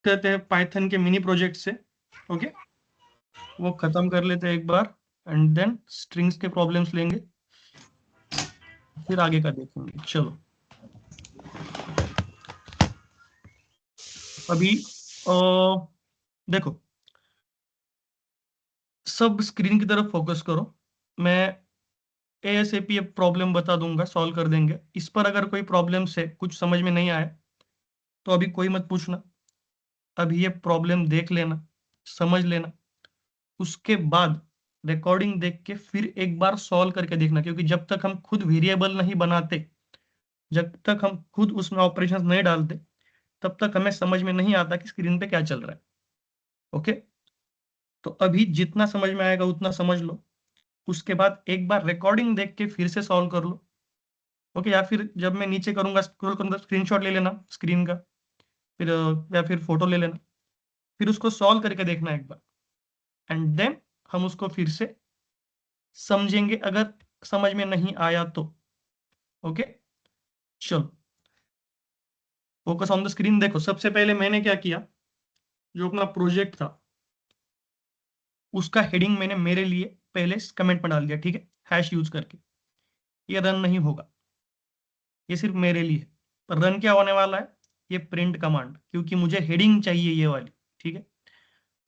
करते हैं पाइथन के मिनी प्रोजेक्ट से। ओके, वो खत्म कर लेते हैं एक बार, एंड देन स्ट्रिंग्स के प्रॉब्लम्स लेंगे, फिर आगे का देखेंगे। चलो अभी देखो, सब स्क्रीन की तरफ फोकस करो। मैं एएसएपी प्रॉब्लम बता दूंगा, सॉल्व कर देंगे। इस पर अगर कोई प्रॉब्लम से कुछ समझ में नहीं आए तो अभी कोई मत पूछना, अभी ये प्रॉब्लम देख लेना, समझ लेना, उसके बाद रिकॉर्डिंग देख के फिर एक बार सॉल्व करके देखना। क्योंकि जब तक हम खुद वेरिएबल नहीं बनाते, जब तक हम खुद उसमें ऑपरेशंस नहीं डालते, तब तक हमें समझ में नहीं आता कि स्क्रीन पे क्या चल रहा है। ओके, तो अभी जितना समझ में आएगा उतना समझ लो, उसके बाद एक बार रिकॉर्डिंग देख के फिर से सॉल्व कर लो। ओके, या फिर जब मैं नीचे करूंगा, स्क्रॉल करूंगा, स्क्रीनशॉट ले लेना स्क्रीन का, फिर या फिर फोटो ले लेना, फिर उसको सॉल्व करके देखना एक बार, एंड देन हम उसको फिर से समझेंगे अगर समझ में नहीं आया तो। ओके, चलो फोकस ऑन द स्क्रीन। देखो सबसे पहले मैंने क्या किया, जो अपना प्रोजेक्ट था उसका हेडिंग मैंने मेरे लिए पहले कमेंट में डाल दिया, ठीक है, हैश यूज करके। ये रन नहीं होगा, ये सिर्फ मेरे लिए। पर रन क्या होने वाला है, ये प्रिंट कमांड, क्योंकि मुझे हेडिंग चाहिए ये वाली, ठीक है।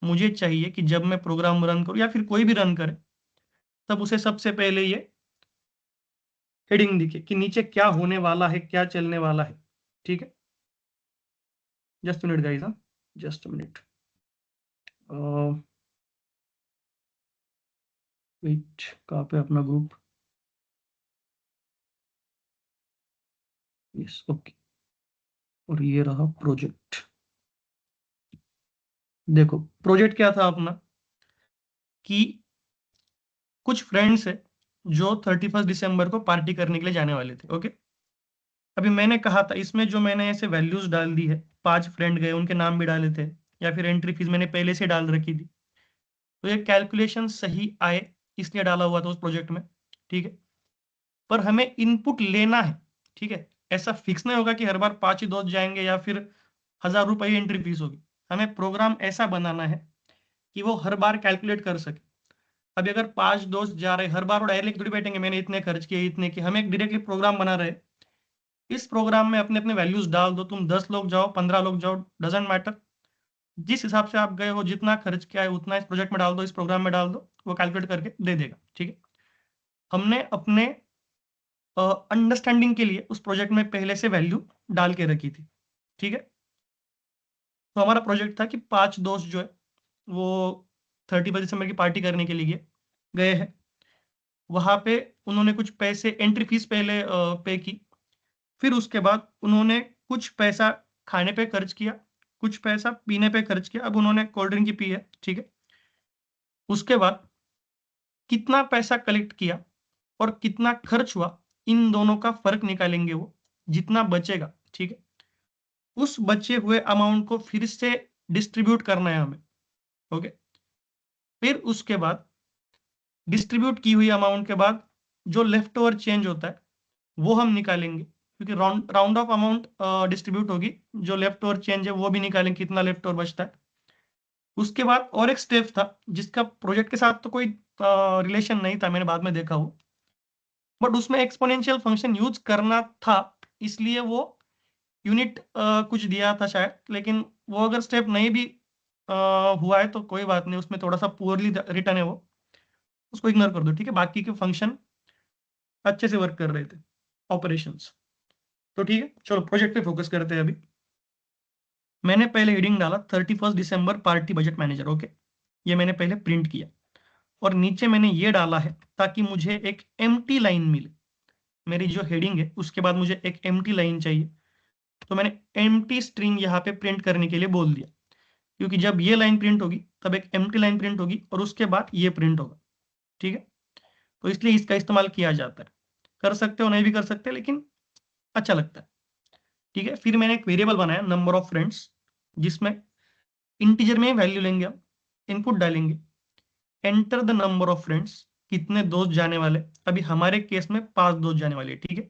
मुझे चाहिए कि जब मैं प्रोग्राम रन करूं या फिर कोई भी रन करे, तब उसे सबसे पहले ये हेडिंग दिखे कि नीचे क्या होने वाला है, क्या चलने वाला है, ठीक है। जस्ट मिनट गाइस, हाँ जस्ट मिनट, वेट, कहाँ पे अपना ग्रुप, यस ओके, और ये रहा प्रोजेक्ट। देखो प्रोजेक्ट क्या था अपना, कि कुछ फ्रेंड्स है जो 31 दिसंबर को पार्टी करने के लिए जाने वाले थे। ओके, अभी मैंने कहा था इसमें जो मैंने ऐसे वैल्यूज डाल दी है, 5 फ्रेंड गए, उनके नाम भी डाले थे, या फिर एंट्री फीस मैंने पहले से डाल रखी थी, तो ये कैलकुलेशन सही आए इसलिए डाला हुआ था उस प्रोजेक्ट में, ठीक है। पर हमें इनपुट लेना है, ठीक है। ऐसा फिक्स नहीं होगा कि हर बार 5 ही दोस्त जाएंगे या फिर 1000 रुपये एंट्री फीस होगी। हमें प्रोग्राम ऐसा बनाना है कि वो हर बार कैलकुलेट कर सके। अभी अगर 5 दोस्त जा रहे, हर बार वो डायरेक्ट थोड़ी बैठेंगे मैंने इतने खर्च किए इतने किए, हमें एक डायरेक्टली प्रोग्राम बना रहे। इस प्रोग्राम में अपने अपने वैल्यूज डाल दो, तुम 10 लोग जाओ 15 लोग जाओ, डजेंट मैटर। जिस हिसाब से आप गए हो, जितना खर्च किया है उतना इस प्रोजेक्ट में डाल दो, इस प्रोग्राम में डाल दो, वो कैलकुलेट करके दे देगा, ठीक है। हमने अपने अंडरस्टैंडिंग के लिए उस प्रोजेक्ट में पहले से वैल्यू डाल के रखी थी, ठीक है। तो हमारा प्रोजेक्ट था कि 5 दोस्त जो है वो 31 दिसंबर की पार्टी करने के लिए गए हैं। वहां पे उन्होंने कुछ पैसे एंट्री फीस पहले पे की, फिर उसके बाद उन्होंने कुछ पैसा खाने पे खर्च किया, कुछ पैसा पीने पे खर्च किया। अब उन्होंने कोल्ड ड्रिंक की पी है, ठीक है। उसके बाद कितना पैसा कलेक्ट किया और कितना खर्च हुआ, इन दोनों का फर्क निकालेंगे वो, जितना बचेगा, ठीक है। उस बचे हुए अमाउंट को फिर से डिस्ट्रीब्यूट करना है हमें। ओके, फिर उसके बाद डिस्ट्रीब्यूट की हुई अमाउंट के बाद जो लेफ्ट ओवर चेंज होता है वो हम निकालेंगे, क्योंकि round round of amount distribute होगी, जो लेफ्ट ओवर चेंज है वो भी निकालेंगे, कितना लेफ्ट ओवर बचता है। उसके बाद और एक स्टेप था जिसका प्रोजेक्ट के साथ तो कोई रिलेशन नहीं था, मैंने बाद में देखा वो, बट उसमें एक्सपोनेंशियल फंक्शन यूज करना था, इसलिए वो यूनिट कुछ दिया था शायद। लेकिन वो अगर स्टेप नहीं भी हुआ है तो कोई बात नहीं, उसमें थोड़ा सा पुअरली रिटर्न है वो, उसको इग्नोर कर दो, ठीक है। बाकी के फंक्शन अच्छे से वर्क कर रहे थे, ऑपरेशंस। तो ठीक है, चलो प्रोजेक्ट पे फोकस करते हैं अभी। मैंने पहले हेडिंग डाला 31 दिसंबर पार्टी बजट मैनेजर। ओके, ये मैंने पहले प्रिंट किया, और नीचे मैंने ये डाला है ताकि मुझे एक एम्प्टी लाइन मिले। मेरी जो हेडिंग है उसके बाद मुझे एक एम्प्टी लाइन चाहिए, तो मैंने एम्प्टी स्ट्रिंग यहाँ पे प्रिंट करने के लिए बोल दिया, क्योंकि जब ये लाइन प्रिंट होगी तब एक एम्प्टी लाइन प्रिंट होगी और उसके बाद ये प्रिंट होगा, ठीक है। तो इसलिए इसका इस्तेमाल किया जाता है, कर सकते हो नहीं भी कर सकते, लेकिन अच्छा लगता है, ठीक है। फिर मैंने एक वेरिएबल बनाया नंबर ऑफ फ्रेंड्स, जिसमें इंटीजर में वैल्यू लेंगे हम, इनपुट डालेंगे, enter the number of friends, कितने दोस्त जाने वाले, अभी हमारे केस में 5 दोस्त जाने वाले, ठीक है।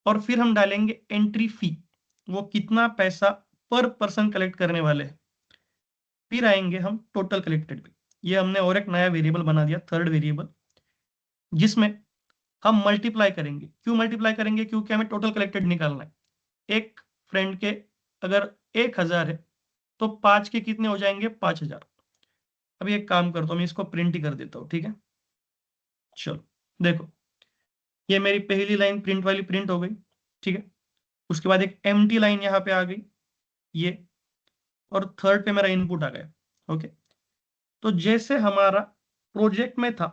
और फिर हम डालेंगे एंट्री फी, वो कितना पैसा पर पर्सन कलेक्ट करने वाले हैं। फिर आएंगे हम टोटल कलेक्टेड पे। ये हमने और एक नया वेरिएबल बना दिया, थर्ड वेरिएबल, जिसमें हम मल्टीप्लाई करेंगे। क्यों मल्टीप्लाई करेंगे? क्योंकि हमें टोटल कलेक्टेड निकालना है। एक फ्रेंड के अगर 1000 है तो 5 के कितने हो जाएंगे? 5000। अभी एक काम करता हूँ, मैं इसको प्रिंट ही कर देता हूँ, ठीक है। चलो देखो, ये मेरी पहली लाइन प्रिंट वाली प्रिंट हो गई, ठीक है। उसके बाद एक एम्प्टी लाइन यहाँ पे आ गई, ये, और थर्ड पे मेरा इनपुट आ गया। ओके, तो जैसे हमारा प्रोजेक्ट में था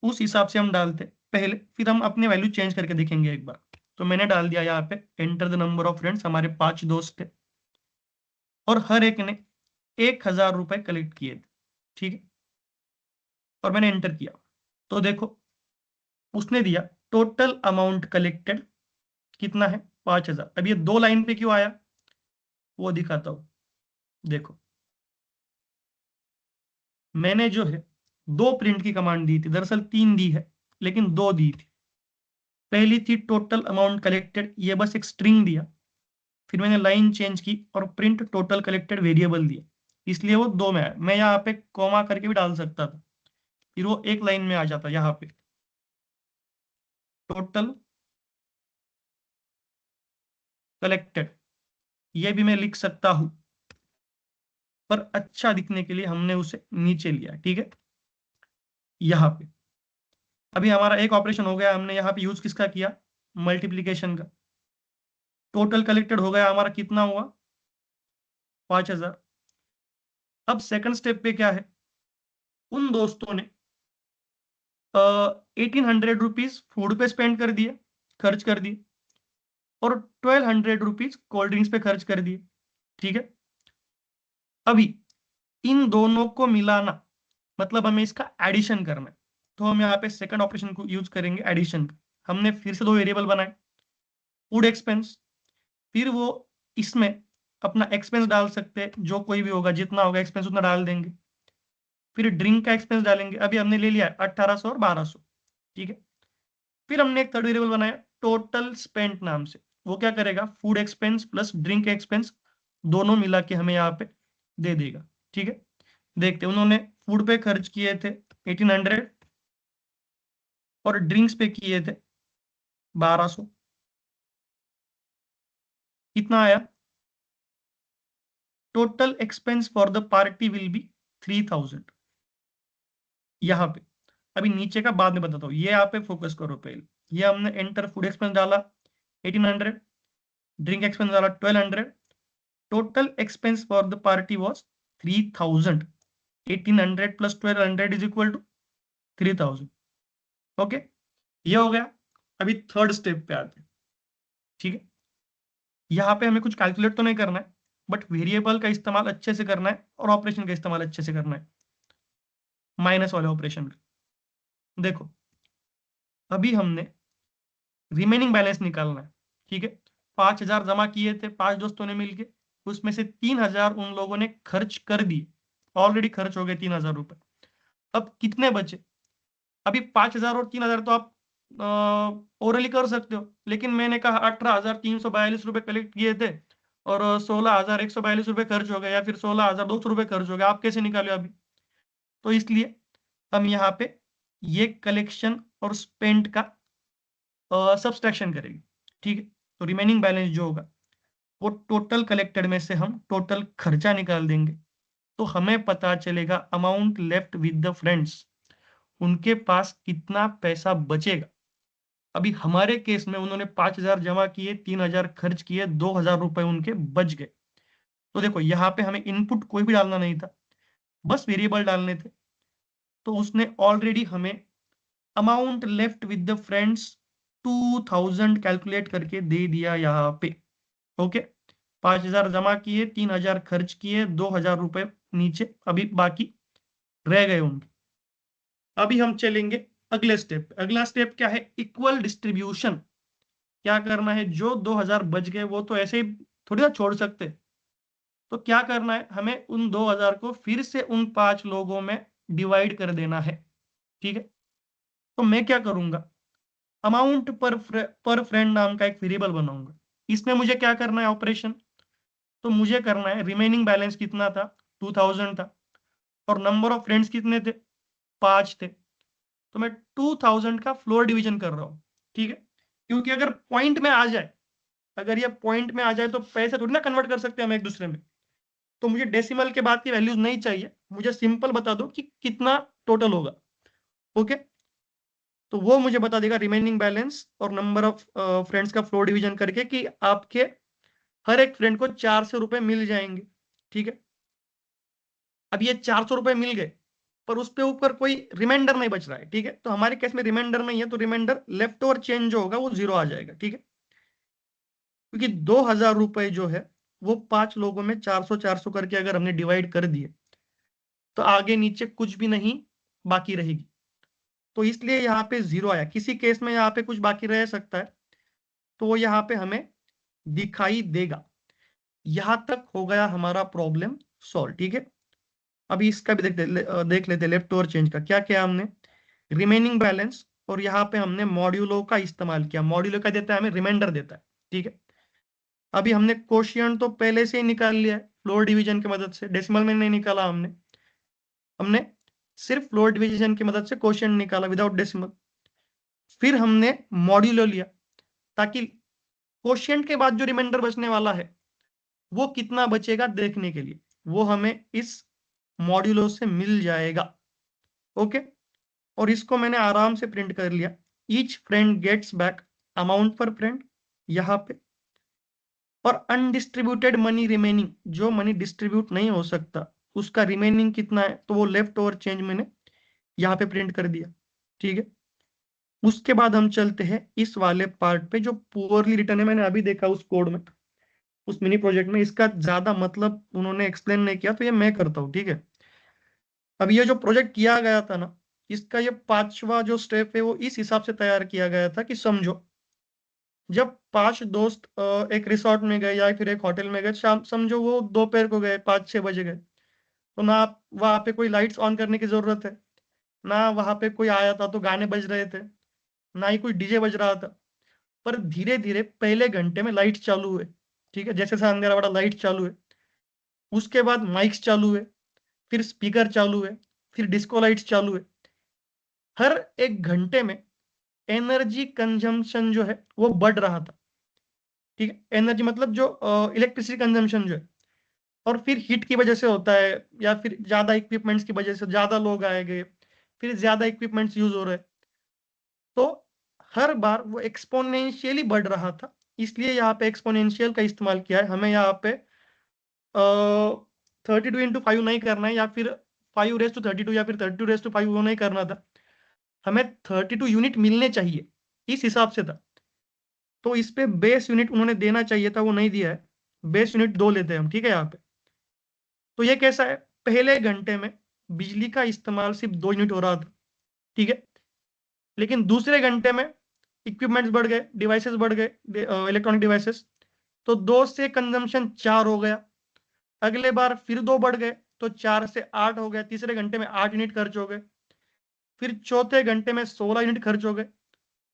उस हिसाब से हम डालते पहले, फिर हम अपने वैल्यू चेंज करके देखेंगे एक बार। तो मैंने डाल दिया यहाँ पे enter the number of friends, हमारे 5 दोस्त थे और हर एक ने 1000 रुपए कलेक्ट किए थे, ठीक है। और मैंने एंटर किया तो देखो उसने दिया टोटल अमाउंट कलेक्टेड कितना है? 5000। अब ये दो लाइन पे क्यों आया वो दिखाता हूं। देखो मैंने जो है दो प्रिंट की कमांड दी थी, दरअसल तीन दी है लेकिन दो दी थी। पहली थी टोटल अमाउंट कलेक्टेड, ये बस एक स्ट्रिंग दिया, फिर मैंने लाइन चेंज की और प्रिंट टोटल कलेक्टेड वेरिएबल दिया, इसलिए वो दो में आया। मैं यहाँ पे कॉमा करके भी डाल सकता था, फिर वो एक लाइन में आ जाता। यहाँ पे टोटल कलेक्टेड ये भी मैं लिख सकता हूं, पर अच्छा दिखने के लिए हमने उसे नीचे लिया, ठीक है। यहाँ पे अभी हमारा एक ऑपरेशन हो गया, हमने यहाँ पे यूज किसका किया? मल्टीप्लीकेशन का। टोटल कलेक्टेड हो गया हमारा, कितना हुआ? 5000। अब सेकंड स्टेप पे क्या है? उन दोस्तों ने 1800 रुपीज फूड पे स्पेंड कर दिए, खर्च कर दिए, और 1200 रुपीज कोल्ड ड्रिंक्स पे खर्च कर दिए, ठीक है। अभी इन दोनों को मिलाना मतलब हमें इसका एडिशन करना है, तो हम यहाँ पे सेकंड ऑपरेशन को यूज करेंगे, एडिशन का। हमने फिर से दो वेरिएबल बनाए, फूड एक्सपेंस, फिर वो इसमें अपना एक्सपेंस डाल सकते हैं, जो कोई भी होगा, जितना होगा एक्सपेंस उतना डाल देंगे। फिर ड्रिंक का एक्सपेंस डालेंगे, अभी हमने ले लिया 1800 और 1200, ठीक है। फिर हमने एक थर्ड वेरिएबल बनाया टोटल स्पेंट नाम से, वो क्या करेगा? Food expense plus drink expense दोनों मिला के हमें यहाँ पे दे देगा, ठीक है। देखते उन्होंने फूड पे खर्च किए थे 1800 और ड्रिंक्स पे किए थे 1200। कितना आया? Total expense for the party will be 3000। यहाँ पे अभी नीचे का बाद में बताता हूँ, ये यहाँ पे फोकस करो पहले। ये हमने एंटर फूड एक्सपेंस डाला 1800, ड्रिंक एक्सपेंस डाला 1200, total expense for the party was 3000। 1800 plus 1200 is equal to 3000। Okay, ये हो गया। अभी थर्ड स्टेप पे आते हैं, ठीक है। यहाँ पे हमें कुछ कैलकुलेट तो नहीं करना है, बट वेरिएबल का इस्तेमाल अच्छे से करना है और ऑपरेशन का इस्तेमाल अच्छे से करना है, माइनस वाले ऑपरेशन का। देखो अभी हमने रिमेनिंग बैलेंस निकालना है, ठीक है। 5000 जमा किए थे पांच दोस्तों ने मिलके, उसमें से 3000 उन लोगों ने खर्च कर दिए, ऑलरेडी खर्च हो गए 3000 रुपए। अब कितने बचे? अभी 5000 और 3000 तो आप ओरली कर सकते हो, लेकिन मैंने कहा 18,342 रुपए कलेक्ट किए थे और 16,142 रुपए खर्च हो गए, या फिर 16,200 रुपए खर्च हो गए, आप कैसे निकाले अभी? तो इसलिए हम यहाँ पे ये कलेक्शन और स्पेंड का सब्सट्रैक्शन करेंगे, ठीक है। तो रिमेनिंग बैलेंस जो होगा वो टोटल कलेक्टेड में से हम टोटल खर्चा निकाल देंगे, तो हमें पता चलेगा amount left with the friends, उनके पास कितना पैसा बचेगा। अभी हमारे केस में उन्होंने 5000 जमा किए, 3000 खर्च किए, 2000 रुपए उनके बच गए। तो देखो यहाँ पे हमें इनपुट कोई भी डालना नहीं था, बस वेरिएबल डालने थे। तो उसने ऑलरेडी हमें amount left with the friends 2000 calculate करके दे दिया यहाँ पे। ओके, 5000 जमा किए, 3000 खर्च किए, 2000 रुपए नीचे अभी बाकी रह गए उनके। अभी हम चलेंगे अगले स्टेप। अगला स्टेप क्या है? Equal distribution. क्या करना है? जो 2000 बच गए वो तो ऐसे ही थोड़ी ना छोड़ सकते, तो क्या करना है? हमें उन 2000 को फिर से उन पांच लोगों में डिवाइड कर देना है, ठीक है। तो मैं क्या करूंगा? अमाउंट पर फ्रेंड नाम का एक वेरिएबल बनाऊंगा, इसमें मुझे क्या करना है? ऑपरेशन तो मुझे करना है, रिमेनिंग बैलेंस कितना था, 2000 था, और नंबर ऑफ फ्रेंड्स कितने थे, 5 थे। तो मैं 2000 का फ्लोर डिवीजन कर रहा हूँ, ठीक है। क्योंकि अगर पॉइंट में आ जाए, अगर ये पॉइंट में आ जाए तो पैसे थोड़ी ना कन्वर्ट कर सकते हैं हम एक दूसरे में। तो मुझे डेसिमल के बाद की वैल्यूज नहीं चाहिए, मुझे सिंपल बता दो कि कितना टोटल होगा। ओके, तो वो मुझे बता देगा रिमेनिंग बैलेंस और नंबर ऑफ फ्रेंड्स का फ्लोर डिवीजन करके कि आपके हर एक फ्रेंड को 400 रुपए मिल जाएंगे, ठीक है। अब ये 400 रुपए मिल गए, पर उस पे ऊपर कोई रिमाइंडर नहीं बच रहा है, ठीक है। तो हमारे केस में रिमाइंडर नहीं है, तो रिमाइंडर लेफ्ट ओवर चेंज जो होगा वो 0 आ जाएगा, ठीक है। क्योंकि 2000 रुपए जो है वो 5 लोगों में 400 400 करके अगर हमने डिवाइड कर दिए तो आगे नीचे कुछ भी नहीं बाकी रहेगी। तो इसलिए यहाँ पे 0 आया। किसी केस में यहाँ पे कुछ बाकी रह सकता है, तो वो यहाँ पे हमें दिखाई देगा। यहां तक हो गया हमारा प्रॉब्लम सॉल्व, ठीक है। अभी इसका भी देख लेते लेफ्ट ओवर चेंज का क्या किया हमने। रिमेनिंग बैलेंस, और यहाँ पे हमने मॉड्यूलो का इस्तेमाल किया। मॉड्यूलो का देता है हमें, रिमाइंडर देता है, ठीक है। अभी हमने कोशिएंट तो पहले से ही निकाल लिया है फ्लोर डिवीजन की मदद से, डेसिमल में नहीं निकाला हमने। हमने सिर्फ फ्लोर डिवीजन की मदद से कोशिएंट निकाला विदाउट डेसिमल। फिर हमने मॉड्यूलो लिया, ताकि कोशिएंट के बाद जो रिमाइंडर बचने वाला है वो कितना बचेगा देखने के लिए, वो हमें इस मॉड्यूलो से मिल जाएगा। ओके, और इसको मैंने आराम से प्रिंट कर लिया। Each friend gets back amount per friend यहाँ पे, और अनडिस्ट्रीब्यूटेड मनी रिमेनिंग, जो मनी डिस्ट्रीब्यूट नहीं हो सकता उसका रिमेनिंग कितना है, तो वो लेफ्ट ओवर चेंज मैंने यहाँ पे प्रिंट कर दिया, ठीक है। उसके बाद हम चलते हैं इस वाले पार्ट पे जो पुअरली रिटर्न है। मैंने अभी देखा उस कोड में, उस मिनी प्रोजेक्ट में, इसका ज्यादा मतलब उन्होंने एक्सप्लेन नहीं किया, तो ये मैं करता हूँ, ठीक है। अब ये जो प्रोजेक्ट किया गया था ना, इसका ये 5वां जो स्टेप है वो इस हिसाब से तैयार किया गया था कि समझो, जब 5 दोस्त एक रिसोर्ट में गए या फिर एक होटल में गए, शाम समझो वो दोपहर को गए, 5-6 बजे गए, तो ना वहां पे कोई लाइट्स ऑन करने की जरूरत है, ना वहां पे कोई आया था तो गाने बज रहे थे, ना ही कोई डीजे बज रहा था। पर धीरे धीरे पहले घंटे में लाइट चालू हुए, ठीक है, जैसे अंधेरा बड़ा लाइट चालू है। उसके बाद माइक्स चालू हुए, फिर स्पीकर चालू हुए, फिर डिस्को लाइट्स चालू हुए। हर एक घंटे में एनर्जी कंजम्पशन जो है वो बढ़ रहा था, ठीक है। एनर्जी मतलब जो इलेक्ट्रिसिटी कंजम्पशन जो है, और फिर हीट की वजह से होता है, या फिर ज्यादा इक्विपमेंट्स की वजह से, ज्यादा लोग आए गए, फिर ज्यादा इक्विपमेंट्स यूज हो रहे हैं, तो हर बार वो एक्सपोनेंशियली बढ़ रहा था। इसलिए यहाँ पे एक्सपोनेंशियल का इस्तेमाल किया है। हमें यहाँ पे 32 × 5 नहीं करना है, या फिर 5 रेज़ टू 32, या फिर 32 रेज़ टू 5 वो नहीं करना था। हमें 32 यूनिट मिलने चाहिए, इस हिसाब से था। तो इस पे बेस यूनिट उन्होंने देना चाहिए था, वो नहीं दिया है। बेस यूनिट 2 लेते हैं हम, ठीक है। यहाँ पे तो ये कैसा है, पहले घंटे में बिजली का इस्तेमाल सिर्फ 2 यूनिट हो रहा था, ठीक है। लेकिन दूसरे घंटे में इक्विपमेंट्स बढ़ गए, डिवाइसेस बढ़ गए, इलेक्ट्रॉनिक डिवाइसेस, तो 2 से कंजम्पशन 4 हो गया। अगले बार फिर 2 बढ़ गए, तो 4 से 8 हो गया। तीसरे घंटे में 8 यूनिट खर्च हो गए। फिर चौथे घंटे में 16 यूनिट खर्च हो गए,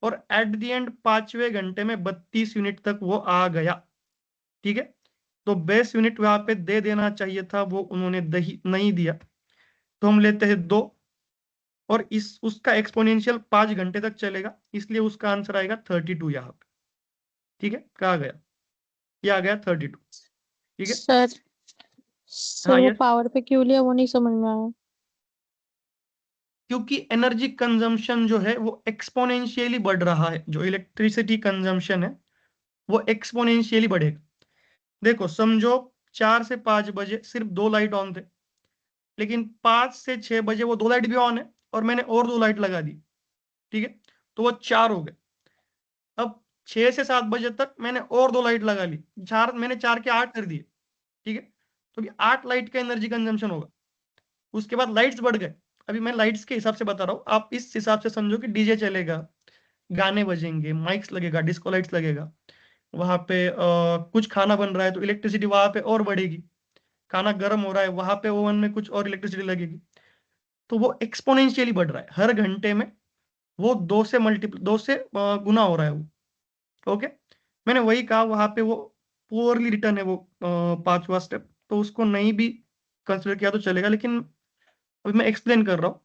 और एट द एंड 5वें घंटे में 32 यूनिट तक वो आ गया, ठीक है। तो बेस यूनिट वहां पे दे देना चाहिए था, वो उन्होंने नहीं दिया। तो हम लेते हैं 2, और इस उसका एक्सपोनेंशियल 5 घंटे तक चलेगा, इसलिए उसका आंसर आएगा 32 यहाँ पे, ठीक है। कहा गया, ये आ गया 32, ठीक है। सर हाँ, सर वो ये पावर पे क्यों लिया वो नहीं समझ में आया। क्योंकि एनर्जी कंजम्पशन जो है वो एक्सपोनेंशियली बढ़ रहा है। जो इलेक्ट्रिसिटी कंजम्पशन है वो एक्सपोनेंशियली बढ़ेगा। देखो समझो, 4 से 5 बजे सिर्फ 2 लाइट ऑन थे, लेकिन 5 से 6 बजे वो 2 लाइट भी ऑन है, और मैंने और 2 लाइट लगा दी, ठीक है। तो वो 4 हो गए। अब 6 से 7 बजे तक मैंने और 2 लाइट लगा ली, 4, मैंने 4 के 8 कर दिए, ठीक है। तो अभी 8 लाइट का एनर्जी कंजम्पशन होगा। उसके बाद लाइट्स बढ़ गए। अभी मैं लाइट्स के हिसाब से बता रहा हूँ, आप इस हिसाब से समझो कि डीजे चलेगा, गाने बजेंगे, माइक्स लगेगा, डिस्को लाइट्स लगेगा, वहां पे कुछ खाना बन रहा है तो इलेक्ट्रिसिटी वहां पे और बढ़ेगी। खाना गर्म हो रहा है, वहां पे ओवन में कुछ और इलेक्ट्रिसिटी लगेगी। तो वो एक्सपोनेंशियली बढ़ रहा है हर घंटे में। वो 2 से गुना हो रहा है वो, ओके। मैंने वही कहा, वहां पे वो पुअरली रिटर्न है वो पांचवा स्टेप, तो उसको नहीं भी कंसिडर किया तो चलेगा, लेकिन अभी मैं एक्सप्लेन कर रहा हूँ।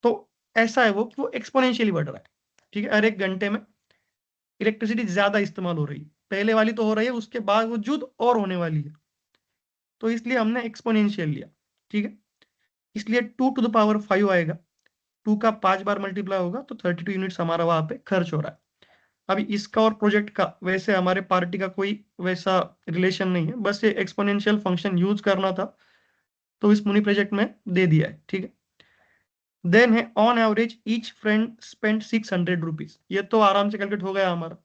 तो ऐसा है वो कि वो एक्सपोनेंशियली बढ़ रहा है, ठीक है। हर एक घंटे में इलेक्ट्रिसिटी ज्यादा इस्तेमाल हो रही है, पहले वाली तो हो रही है, उसके बाद वो जुद और होने वाली है, तो इसलिए हमने एक्सपोनेंशियल लिया, ठीक है। इसलिए 2 to the power 5 आएगा, 2 का 5 बार मल्टीप्लाई होगा तो 32 यूनिट्स हमारा वहां पे खर्च हो रहा है। अभी इसका और प्रोजेक्ट का वैसे हमारे पार्टी का कोई वैसा रिलेशन नहीं है, बस ये एक्सपोनेंशियल फंक्शन यूज करना था, तो इस मुनि प्रोजेक्ट में दे दिया है, ठीक है। देन है on average each friend spend 600 rupees, ये तो आराम से कैलकुलेट हो गया हमारा।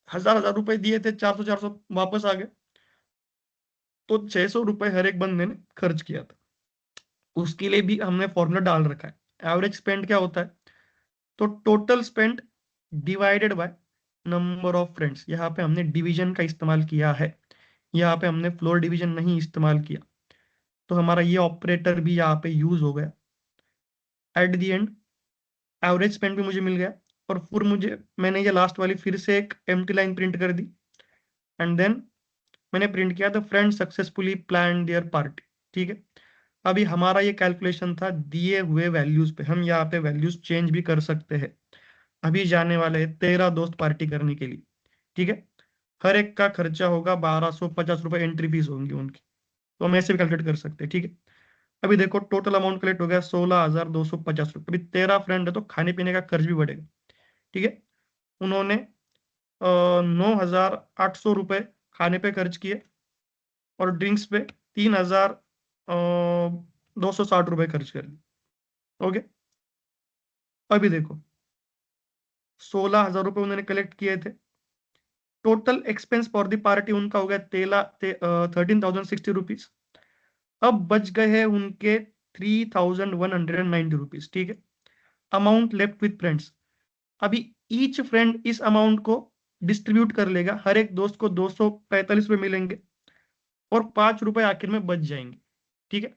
1000 रुपए दिए थे, 400 वापस आ गए, तो 600 रुपए हर एक बंदे ने खर्च किया था। उसके लिए भी हमने फॉर्मूला डाल रखा है। एवरेज स्पेंड क्या होता है, तो total spend divided by number of friends. यहाँ पे हमने डिवीजन का इस्तेमाल किया है, यहाँ पे हमने फ्लोर डिवीजन नहीं इस्तेमाल किया, तो हमारा ये ऑपरेटर भी यहाँ पे यूज हो गया। Eight the and average spend भी मुझे मिल गया, और फिर मैंने ये लास्ट वाली फिर से एक एम्प्टी लाइन प्रिंट कर दी, एंड देन मैंने प्रिंट किया the friend successfully plan there party, ठीक है। अभी हमारा ये कैलकुलेशन था दिए हुए वैल्यूज पे, हम यहाँ पे वैल्यूज चेंज भी कर सकते हैं। अभी जाने वाले हैं 13 दोस्त पार्टी करने के लिए, ठीक है। हर एक का खर्चा होगा 1250 रुपए, एंट्री फीस होंगी उनकी, तो हम ऐसे भी कैलकुलेट कर सकते हैं, ठीक है। अभी देखो टोटल अमाउंट कलेक्ट हो गया 16,250 रुपये। अभी 13 फ्रेंड है तो खाने पीने का खर्च भी बढ़ेगा, ठीक है। उन्होंने 9,800 रुपये खाने पे खर्च किए, और ड्रिंक्स पे 3,260 रुपये खर्च कर दिए, ओके। अभी देखो 16,000 रुपये उन्होंने कलेक्ट किए थे, total expense for the party उनका हो गया 13,060 रुपीज। अब बच गए हैं उनके 3,190 रुपीज, ठीक है। अमाउंट लेफ्ट विथ फ्रेंड्स, अभी ईच फ्रेंड इस अमाउंट को डिस्ट्रीब्यूट कर लेगा, हर एक दोस्त को 245 रुपये मिलेंगे, और 5 रुपए आखिर में बच जाएंगे, ठीक है।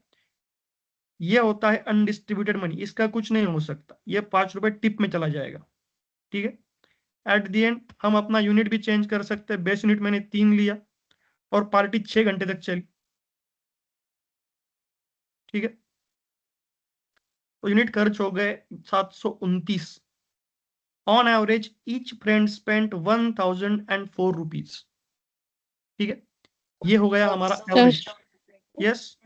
ये होता है अनडिस्ट्रीब्यूटेड मनी, इसका कुछ नहीं हो सकता, ये 5 रुपए टिप में चला जाएगा, ठीक है। एट द एंड हम अपना यूनिट भी चेंज कर सकते हैं, बेस यूनिट मैंने 3 लिया, और पार्टी 6 घंटे तक चली, ठीक है। तो यूनिट खर्च हो गए 729। On average each friend spent 1,004 rupees, ठीक है। ये हो गया हमारा एवरेज, यस।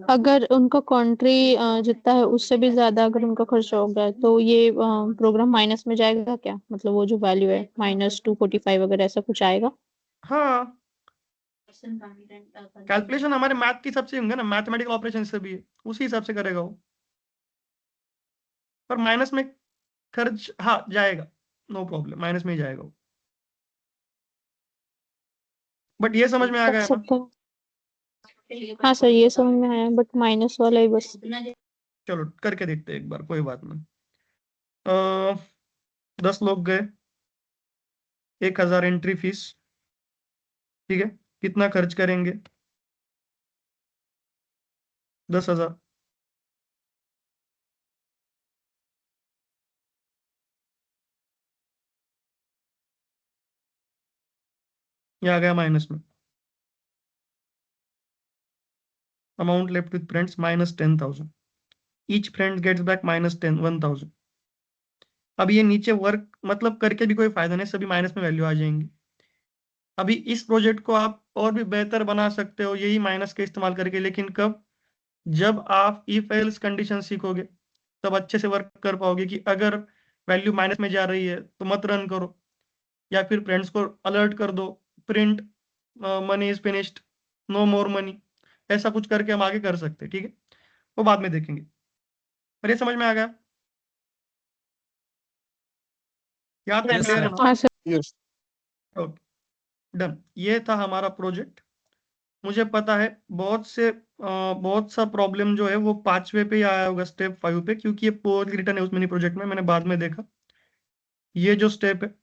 अगर उनका कंट्री जितना है उससे भी ज्यादा अगर उनका खर्चा हो गया तो ये प्रोग्राम माइनस में जाएगा क्या? मतलब वो जो वैल्यू है -245 अगर ऐसा कुछ आएगा? हाँ, कैलकुलेशन हमारे मैथ के हिसाब से होंगे ना, मैथमेटिकल ऑपरेशन से भी है, उसी हिसाब से करेगा वो, पर माइनस में खर्च हाँ जाएगा, नो प्रॉब्लम, माइनस में ही जाएगा वो। बट ये समझ में आ कर गया ना। सकते हैं। हाँ सर, ये समझ में आया, बट माइनस वाला ही बस। चलो करके देखते हैं एक बार, कोई बात नहीं। 10 लोग गए, 1,000 एंट्री फीस, ठीक है। कितना खर्च करेंगे, 10,000। ये आ गया माइनस में। Amount left with friends -10,000, each friend gets back -1,000। अब ये नीचे वर्क मतलब करके भी कोई फायदा नहीं, सभी माइनस में वैल्यू आ जाएंगी। अभी इस प्रोजेक्ट को आप और भी बेहतर बना सकते हो यही माइनस के इस्तेमाल करके, लेकिन कब, जब आप इफ एल्स कंडीशन सीखोगे तब अच्छे से वर्क कर पाओगे, कि अगर वैल्यू माइनस में जा रही है तो मत रन करो, या फिर फ्रेंड्स को अलर्ट कर दो, print money is finished, no more money, ऐसा कुछ करके हम आगे कर सकते हैं, ठीक है। वो बाद में देखेंगे, पर ये समझ में आ गया, यहाँ तक Yes, क्लियर है sir. ना। हाँ सर। Yes. ओके डन, ये था हमारा प्रोजेक्ट। मुझे पता है बहुत सा प्रॉब्लम जो है वो 5वें पे ही आया होगा, स्टेप 5 पे, क्योंकि ये पोअरली रिटर्न है उस मिनी प्रोजेक्ट में, मैंने बाद में देखा। ये जो स्टेप है,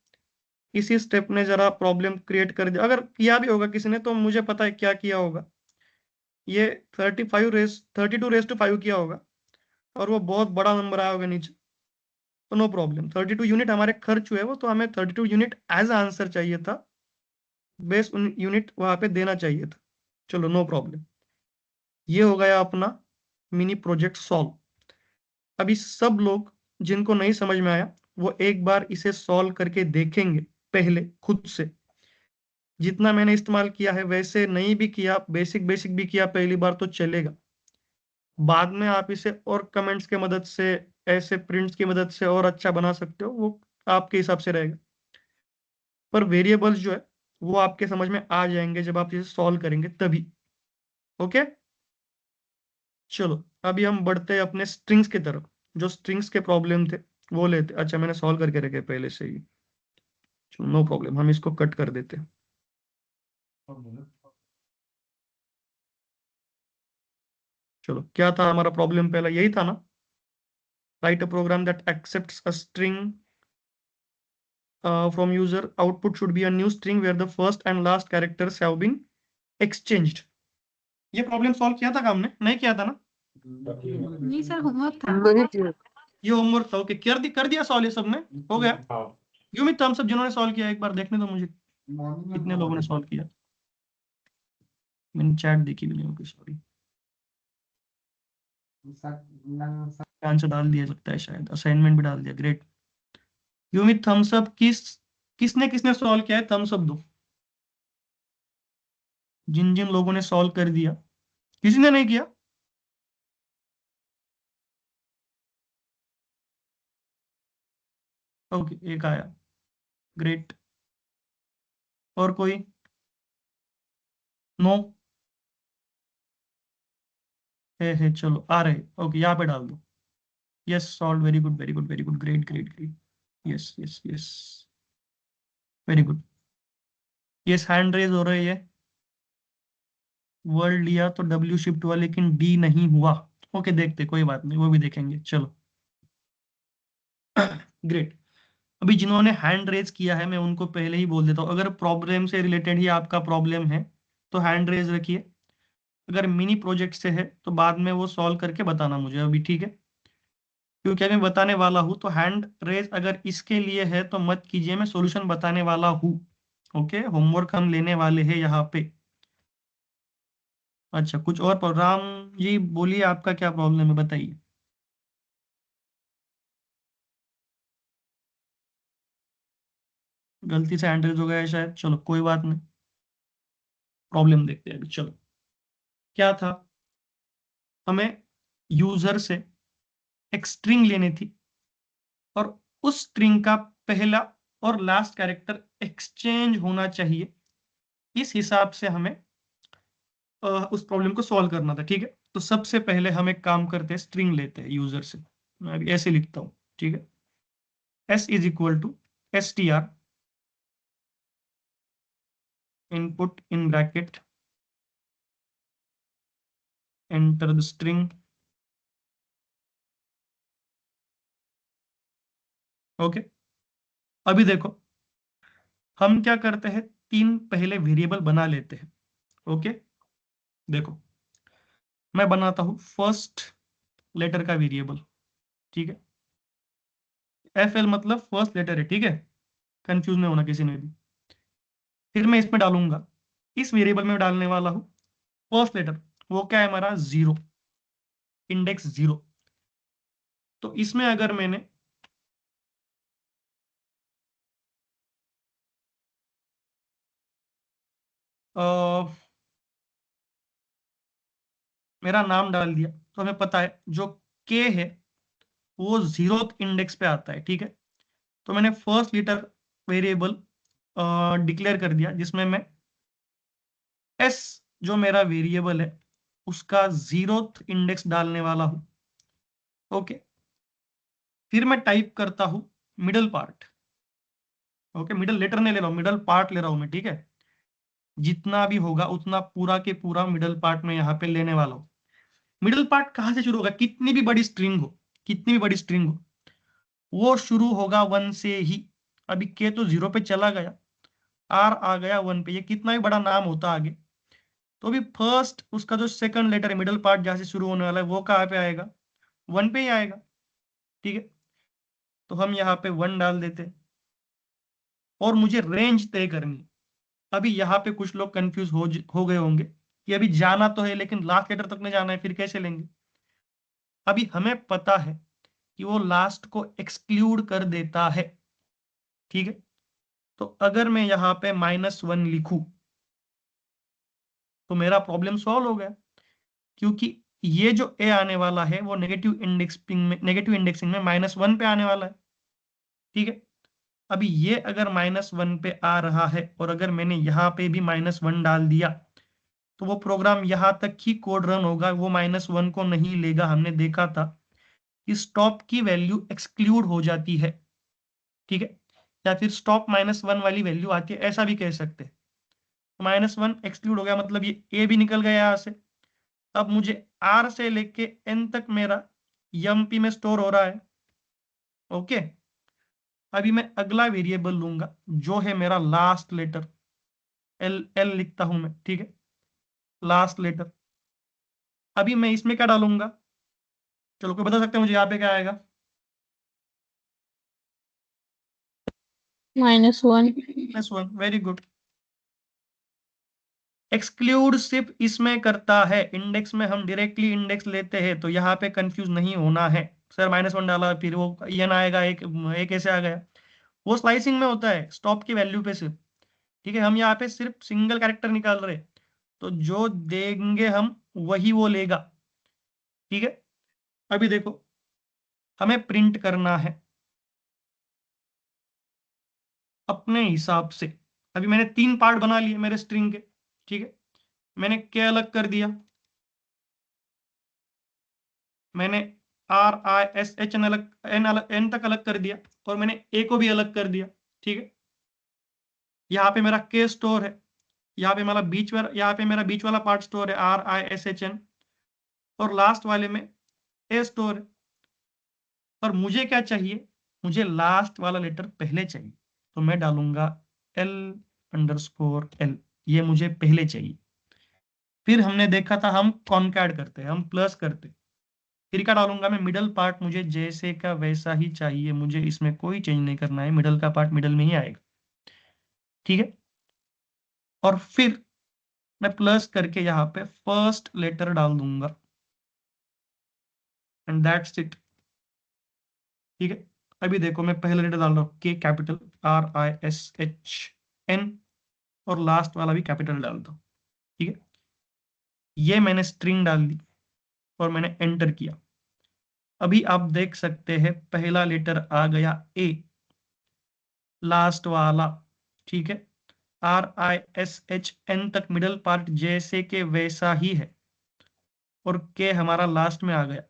इसी स्टेप ने जरा प्रॉब्लम क्रिएट कर दिया, अगर किया भी होगा किसी ने तो मुझे पता है क्या किया होगा। ये 32 रेस टू 5 किया होगा, और वो बहुत बड़ा नंबर आया होगा नीचे, तो नो प्रॉब्लम। 32 यूनिट हमारे खर्च हुए वो, तो हमें 32 यूनिट एज आंसर चाहिए था, बेस यूनिट वहां पे देना चाहिए था। चलो नो प्रॉब्लम। ये हो गया अपना मिनी प्रोजेक्ट सॉल्व। अभी सब लोग जिनको नहीं समझ में आया वो एक बार इसे सॉल्व करके देखेंगे पहले खुद से। जितना मैंने इस्तेमाल किया है वैसे नहीं भी किया, बेसिक बेसिक भी किया पहली बार तो चलेगा। बाद में आप इसे और कमेंट्स के मदद से, ऐसे प्रिंट्स की मदद से और अच्छा बना सकते हो, वो आपके हिसाब से रहेगा। पर वेरिएबल्स जो है वो आपके समझ में आ जाएंगे जब आप इसे सॉल्व करेंगे तभी। ओके, चलो अभी हम बढ़ते हैं अपने स्ट्रिंग्स की तरफ। जो स्ट्रिंग्स के प्रॉब्लम थे वो लेते। अच्छा मैंने सॉल्व करके रखे पहले से ही, चलो नो प्रॉब्लम, हम इसको कट कर देते हैं। चलो क्या था हमारा प्रॉब्लम, पहला यही था ना, write a program that accepts a string from user, output should be a new string where the first and last characters have been exchanged। ये प्रॉब्लम सॉल्व किया था हमने, नहीं किया था ना? नहीं सर, होमवर्क था। ये होमवर्क था, ओके। कर दिया सॉल्व, ये सब में हो गया। गिव मी थम्स अप जिन्होंने सॉल्व किया, एक बार देखने दो मुझे कितने लोगों ने सॉल्व किया। मैंने चैट देखी भी नहीं होगी, सॉरी। आंसर डाल दिया लगता है, शायद असाइनमेंट भी डाल दिया, great. Give me thumbs up, किसने किसने सॉल्व किया है, थम्स अप दो जिन जिन लोगों ने सॉल्व कर दिया। किसी ने नहीं किया? ओके, एक आया, ग्रेट। और कोई? नो? है, चलो आ रहे, ओके यहाँ पे डाल दो। Yes solve, very good very good very good, great great great. Yes yes yes, very good. Yes hand raise हो रही है। वर्ड लिया तो डब्ल्यू शिफ्ट हुआ लेकिन डी नहीं हुआ। ओके देखते, कोई बात नहीं, वो भी देखेंगे, चलो। ग्रेट। अभी जिन्होंने हैंड रेज किया है मैं उनको पहले ही बोल देता हूँ, अगर प्रॉब्लम से रिलेटेड ही आपका प्रॉब्लम है तो हैंड रेज रखिए। अगर मिनी प्रोजेक्ट से है तो बाद में वो सॉल्व करके बताना मुझे अभी, ठीक है? क्योंकि मैं बताने वाला हूं तो हैंड रेज अगर इसके लिए है तो मत कीजिए, मैं सॉल्यूशन बताने वाला हूँ। ओके, होमवर्क हम लेने वाले हैं यहाँ पे। अच्छा कुछ और राम जी बोलिए, आपका क्या प्रॉब्लम है बताइए। गलती से हैंड रेज हो गया है शायद, चलो कोई बात नहीं, प्रॉब्लम देखते हैं अभी। चलो क्या था, हमें यूजर से एक स्ट्रिंग लेनी थी और उस स्ट्रिंग का पहला और लास्ट कैरेक्टर एक्सचेंज होना चाहिए। इस हिसाब से हमें उस प्रॉब्लम को सॉल्व करना था, ठीक है? तो सबसे पहले हम एक काम करते हैं, स्ट्रिंग लेते हैं यूजर से। मैं अभी ऐसे लिखता हूं, ठीक है? s is equal to str input in bracket enter the string. Okay, अभी देखो हम क्या करते हैं, तीन पहले वेरिएबल बना लेते हैं। ओके देखो, मैं बनाता हूं फर्स्ट लेटर का वेरिएबल, ठीक है? एफ एल मतलब फर्स्ट लेटर है, ठीक है? कंफ्यूज नहीं होना किसी ने भी। फिर मैं इसमें डालूंगा, इस वेरिएबल में डालने वाला हूं फर्स्ट लेटर, वो क्या है हमारा, जीरो, इंडेक्स जीरो। तो इसमें अगर मैंने मेरा नाम डाल दिया तो हमें पता है जो के है वो जीरोथ इंडेक्स पे आता है, ठीक है? तो मैंने फर्स्ट लेटर वेरिएबल डिक्लेयर कर दिया जिसमें मैं एस जो मेरा वेरिएबल है उसका जीरोथ इंडेक्स डालने वाला हूं। ओके, फिर मैं टाइप करता हूं middle part. Okay, middle letter नहीं ले रहा हूं, मिडल पार्ट ले रहा हूं मैं, ठीक है? जितना भी होगा उतना पूरा के पूरा मिडल पार्ट में यहाँ पे लेने वाला हूँ। मिडल पार्ट कहाँ से शुरू होगा, कितनी भी बड़ी स्ट्रिंग हो, कितनी भी बड़ी स्ट्रिंग हो वो शुरू होगा वन से ही। अभी के तो जीरो पे चला गया, आर आ गया वन पे, ये कितना भी बड़ा नाम होता आगे तो अभी फर्स्ट उसका जो सेकंड लेटर है मिडल पार्ट जहां से शुरू होने वाला है वो कहाँ पे आएगा, वन पे ही आएगा, ठीक है? तो हम यहाँ पे वन डाल देते हैं और मुझे रेंज तय करनी है। अभी यहाँ पे कुछ लोग कंफ्यूज हो गए होंगे कि अभी जाना तो है लेकिन लास्ट लेटर तक नहीं जाना है, फिर कैसे लेंगे। अभी हमें पता है कि वो लास्ट को एक्सक्लूड कर देता है, ठीक है। तो अगर मैं यहाँ पे -1 लिखूं तो मेरा प्रॉब्लम सॉल्व हो गया, क्योंकि ये जो ए आने वाला है वो नेगेटिव इंडेक्सिंग में -1 पे आने वाला है, ठीक है। अभी ये अगर -1 पे आ रहा है और अगर मैंने यहाँ पे भी -1 डाल दिया तो वो प्रोग्राम यहाँ तक ही कोड रन होगा, वो -1 को नहीं लेगा। हमने देखा था कि स्टॉप की वैल्यू एक्सक्लूड हो जाती है, ठीक है। या फिर स्टॉप -1 वाली वैल्यू आती है, ऐसा भी कह सकते हैं। -1 एक्सक्लूड हो गया मतलब ये ए भी निकल गया यहाँ से। अब मुझे आर से लेके एन तक मेरा यमपी में स्टोर हो रहा है, ओके। अभी मैं अगला वेरिएबल लूंगा जो है मेरा लास्ट लेटर, एल एल लिखता हूं मैं, ठीक है, लास्ट लेटर। अभी मैं इसमें क्या डालूंगा, चलो कोई बता सकते हैं मुझे यहाँ पे क्या आएगा? -1। -1, वेरी गुड। एक्सक्लूड सिर्फ इसमें करता है, इंडेक्स में हम डायरेक्टली इंडेक्स लेते हैं, तो यहाँ पे कंफ्यूज नहीं होना है। सर -1 डाला फिर वो एन आएगा, एक कैसे आ गया? वो स्लाइसिंग में होता है स्टॉप की वैल्यू पे सिर्फ, ठीक है। हम यहाँ पे सिर्फ सिंगल कैरेक्टर निकाल रहे, तो जो देंगे हम वही वो लेगा, ठीक है। अभी देखो हमें प्रिंट करना है अपने हिसाब से। अभी मैंने 3 पार्ट बना लिए मेरे स्ट्रिंग के, ठीक है। मैंने के अलग कर दिया, मैंने RISH एन तक अलग कर दिया, और मैंने ए को भी अलग कर दिया, ठीक है। यहाँ पे मेरा के स्टोर है, यहाँ पे मेरा बीच वाला पार्ट स्टोर है RISHN, और लास्ट वाले में ए स्टोर है। और मुझे क्या चाहिए, मुझे लास्ट वाला लेटर पहले चाहिए, तो मैं डालूंगा L_L, ये मुझे पहले चाहिए। फिर हमने देखा था हम कॉनकैट करते हैं, हम प्लस करते हैं। फिर क्या डालूंगा मैं, मिडल पार्ट मुझे जैसे का वैसा ही चाहिए, मुझे इसमें कोई चेंज नहीं करना है, मिडल का पार्ट मिडल में ही आएगा, ठीक है। और फिर मैं प्लस करके यहाँ पे फर्स्ट लेटर डाल दूंगा, एंड दैट्स इट, ठीक है। अभी देखो मैं पहला लेटर डाल रहा हूँ के कैपिटल RISHN, और लास्ट वाला भी कैपिटल डालता हूँ, ठीक है। ये मैंने स्ट्रिंग डाल दी और मैंने एंटर किया। अभी आप देख सकते हैं पहला लेटर आ गया ए, लास्ट वाला, ठीक है। RISHN तक मिडल पार्ट जैसे के वैसा ही है, और के हमारा लास्ट में आ गया।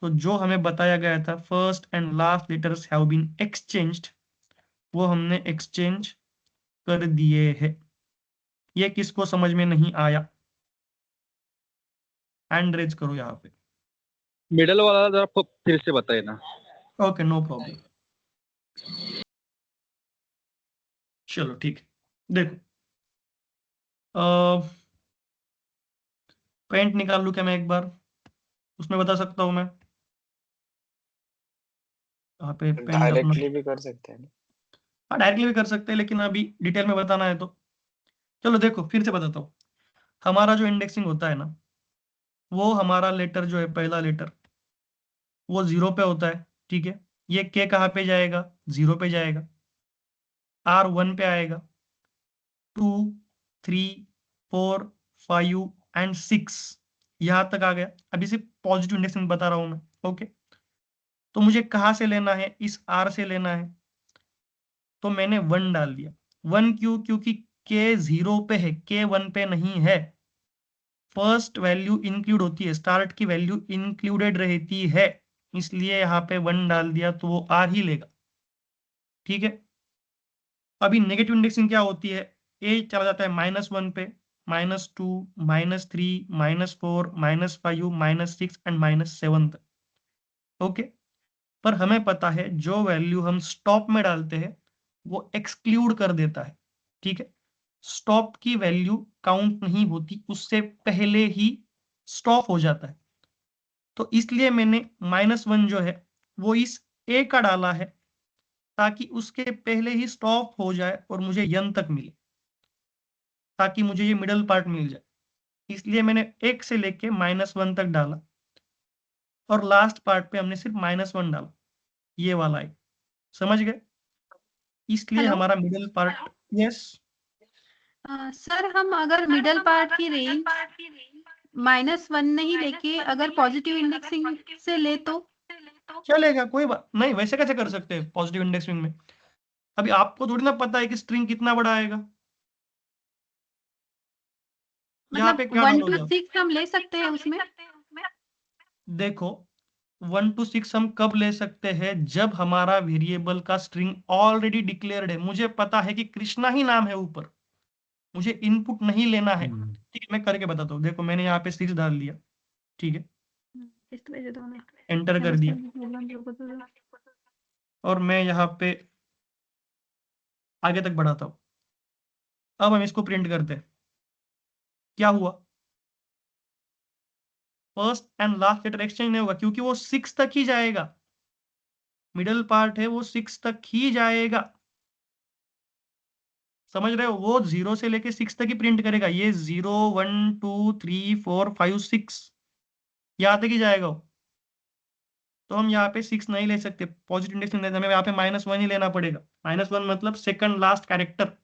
तो जो हमें बताया गया था first and last letters have been exchanged, वो हमने एक्सचेंज कर दिए हैं। ये किसको समझ में नहीं आया, हैंड रेज करो यहाँ पे। मिडल वाला जरा फिर से बताइए ना। Okay, no problem. चलो ठीक है, देखो पेंट निकाल लूं क्या मैं एक बार, उसमें बता सकता हूं मैं यहाँ पे पेंट अपना। डायरेक्टली भी कर सकते हैं। हाँ डायरेक्टली भी कर सकते हैं, लेकिन अभी डिटेल में बताना है तो चलो देखो फिर से बताता हूँ। हमारा जो इंडेक्सिंग होता है ना, वो हमारा लेटर जो है पहला लेटर वो 0 पे होता है, ठीक है। ये के कहाँ पे जाएगा, 0 पे जाएगा। R 1 पे आएगा, 2, 3, 4, 5 एंड 6 यहाँ तक आ गया। अभी सिर्फ पॉजिटिव इंडेक्सिंग बता रहा हूँ मैं, ओके। तो मुझे कहाँ से लेना है, इस R से लेना है, तो मैंने 1 डाल दिया। 1 क्यों, क्योंकि के 0 पे है, के 1 पे नहीं है। फर्स्ट वैल्यू इंक्लूड होती है, स्टार्ट की वैल्यू इंक्लूडेड रहती है, इसलिए यहाँ पे 1 डाल दिया तो वो R ही लेगा, ठीक है। अभी नेगेटिव इंडेक्सिंग क्या होती है, ए चला जाता है -1 पे, -2, -3, -4, -5, -6 एंड -7 तक, ओके। पर हमें पता है जो वैल्यू हम स्टॉप में डालते हैं वो एक्सक्लूड कर देता है, ठीक है। स्टॉप की वैल्यू काउंट नहीं होती, उससे पहले ही स्टॉप हो जाता है। तो इसलिए मैंने -1 जो है वो इस ए का डाला है, ताकि उसके पहले ही स्टॉप हो जाए और मुझे यन तक मिले, ताकि मुझे ये मिडल पार्ट मिल जाए। इसलिए मैंने 1 से लेके -1 तक डाला और लास्ट पार्ट पे हमने सिर्फ -1 डाला, ये वाला है, समझ गए? इसलिए हेलो हमारा मिडल पार्ट, यस, सर, हम अगर मिडल पार्ट की रेंज -1 नहीं लेके अगर पॉजिटिव इंडेक्सिंग से ले तो चलेगा, कोई बात नहीं। वैसे कैसे कर सकते हैं पॉजिटिव इंडेक्सिंग में? अभी आपको थोड़ी ना पता है कि स्ट्रिंग कितना बड़ा आएगा। यहाँ मतलब पे क्या 1 डालोगे to आप? 6 हम ले सकते हैं उसमें। देखो 1 to 6 हम कब ले सकते हैं? जब हमारा वेरिएबल का स्ट्रिंग ऑलरेडी डिक्लेयर्ड है। मुझे पता है कि कृष्णा ही नाम है ऊपर, मुझे इनपुट नहीं लेना है। ठीक है, मैं करके बताता हूँ। देखो मैंने यहाँ पे 6 डाल दिया, ठीक है, इस वजह से एंटर कर दिया, और मैं यहाँ पे आगे तक बढ़ाता हूँ। अब हम इसको प्रिंट करते हैं। क्या हुआ? First and last letter exchange नहीं होगा क्योंकि वो 6 तक ही जाएगा। मिडल पार्ट है वो 6 तक ही जाएगा, समझ रहे हो? वो 0 से लेके 6 तक ही प्रिंट करेगा। ये 0 1 2 3 4 5 6 यहाँ तक ही जाएगा वो। तो हम यहाँ पे 6 नहीं ले सकते, पॉजिटिव इंडेक्स नहीं लेते, हमें यहाँ पे -1 ही लेना पड़ेगा। -1 मतलब second last character.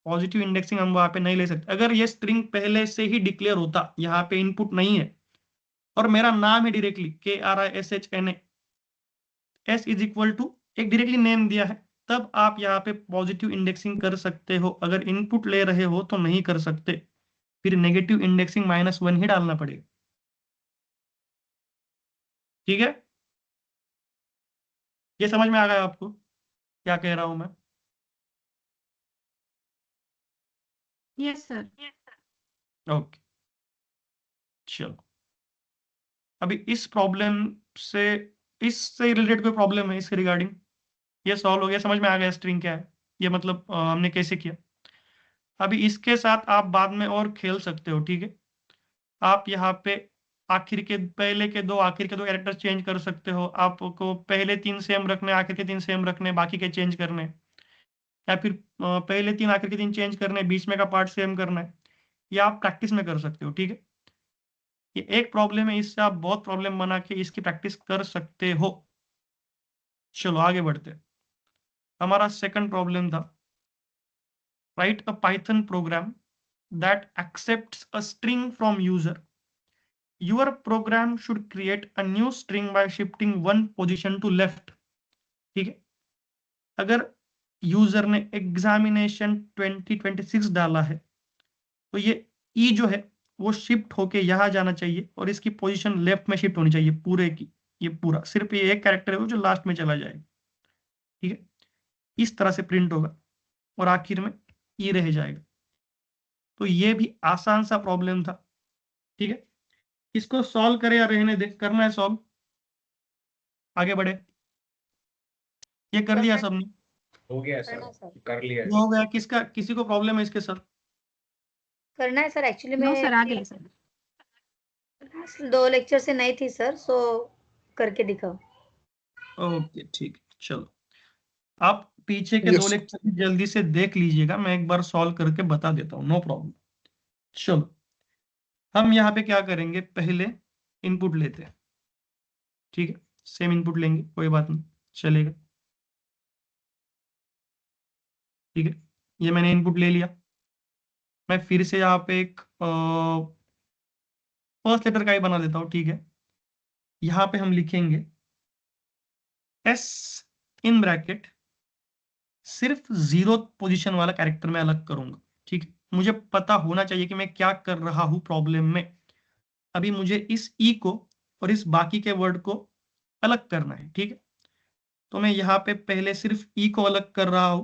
Positive indexing हम वहाँ पे नहीं ले सकते। अगर ये स्ट्रिंग पहले से ही डिक्लेयर होता, यहाँ पे इनपुट नहीं है और मेरा नाम है directly KRISHNA, S is equal to एक डायरेक्टली नेम दिया है, तब आप यहाँ पे पॉजिटिव इंडेक्सिंग कर सकते हो। अगर इनपुट ले रहे हो तो नहीं कर सकते, फिर नेगेटिव इंडेक्सिंग -1 ही डालना पड़ेगा। ठीक है, ये समझ में आ गया आपको क्या कह रहा हूं मैं? Yes sir. ओके, चलो। अभी इस प्रॉब्लम से, इससे रिलेटेड कोई प्रॉब्लम है इसके रिगार्डिंग? ये सॉल्व हो गया, समझ में आ गया स्ट्रिंग क्या है, ये मतलब हमने कैसे किया। अभी इसके साथ आप बाद में और खेल सकते हो, ठीक है? आप यहाँ पे आखिर के पहले के दो, आखिर के दो कैरेक्टर चेंज कर सकते हो। आपको पहले 3 सेम रखने, आखिर के 3 सेम रखने, बाकी के चेंज करने, या फिर पहले 3 आखिर के 3 चेंज करने, बीच में का पार्ट सेम करना है। ये आप प्रैक्टिस में कर सकते हो, ठीक है? ये एक प्रॉब्लम है, इससे आप बहुत प्रॉब्लम बना के इसकी प्रैक्टिस कर सकते हो। चलो आगे बढ़ते हैं। हमारा सेकंड प्रॉब्लम था, right a python programme that accepts a string from user. Your program should create a new string by shifting 1 position to left. ठीक है, अगर यूजर ने एग्जामिनेशन 2026 डाला है तो ये ई जो है वो शिफ्ट होके यहां जाना चाहिए और इसकी पोजीशन लेफ्ट में शिफ्ट होनी चाहिए पूरे की। ये पूरा सिर्फ ये एक कैरेक्टर है वो जो लास्ट में चला जाएगा, ठीक है? इस तरह से प्रिंट होगा और आखिर में ई रह जाएगा। तो ये भी आसान सा प्रॉब्लम था, ठीक है? इसको सॉल्व करें या रहने दे? करना है सॉल्व, आगे बढ़े। ये कर दिया सबने? हो गया सर, कर लिया ये हो गया। किसका, किसी को प्रॉब्लम है इसके साथ? करना है सर। एक्चुअली नो मैं सर, आ गए सर। 2 लेक्चर से नहीं थी सर, सो करके दिखाओ। ओके ठीक है, चलो आप पीछे के 2 लेक्चर भी जल्दी से देख लीजिएगा, मैं एक बार सॉल्व करके बता देता हूँ, नो प्रॉब्लम। चलो हम यहाँ पे क्या करेंगे, पहले इनपुट लेते हैं, ठीक है? सेम इनपुट लेंगे, कोई बात नहीं, चलेगा, ठीक है? ये मैंने इनपुट ले लिया। मैं फिर से यहाँ पे एक फर्स्ट लेटर का ही बना देता हूँ, ठीक है? यहाँ पे हम लिखेंगे एस इन ब्रैकेट, सिर्फ 0 पोजीशन वाला कैरेक्टर में अलग करूंगा, ठीक है? मुझे पता होना चाहिए कि मैं क्या कर रहा हूं प्रॉब्लम में। अभी मुझे इस ई को और इस बाकी के वर्ड को अलग करना है, ठीक है? तो मैं यहाँ पे पहले सिर्फ ई को अलग कर रहा हूं,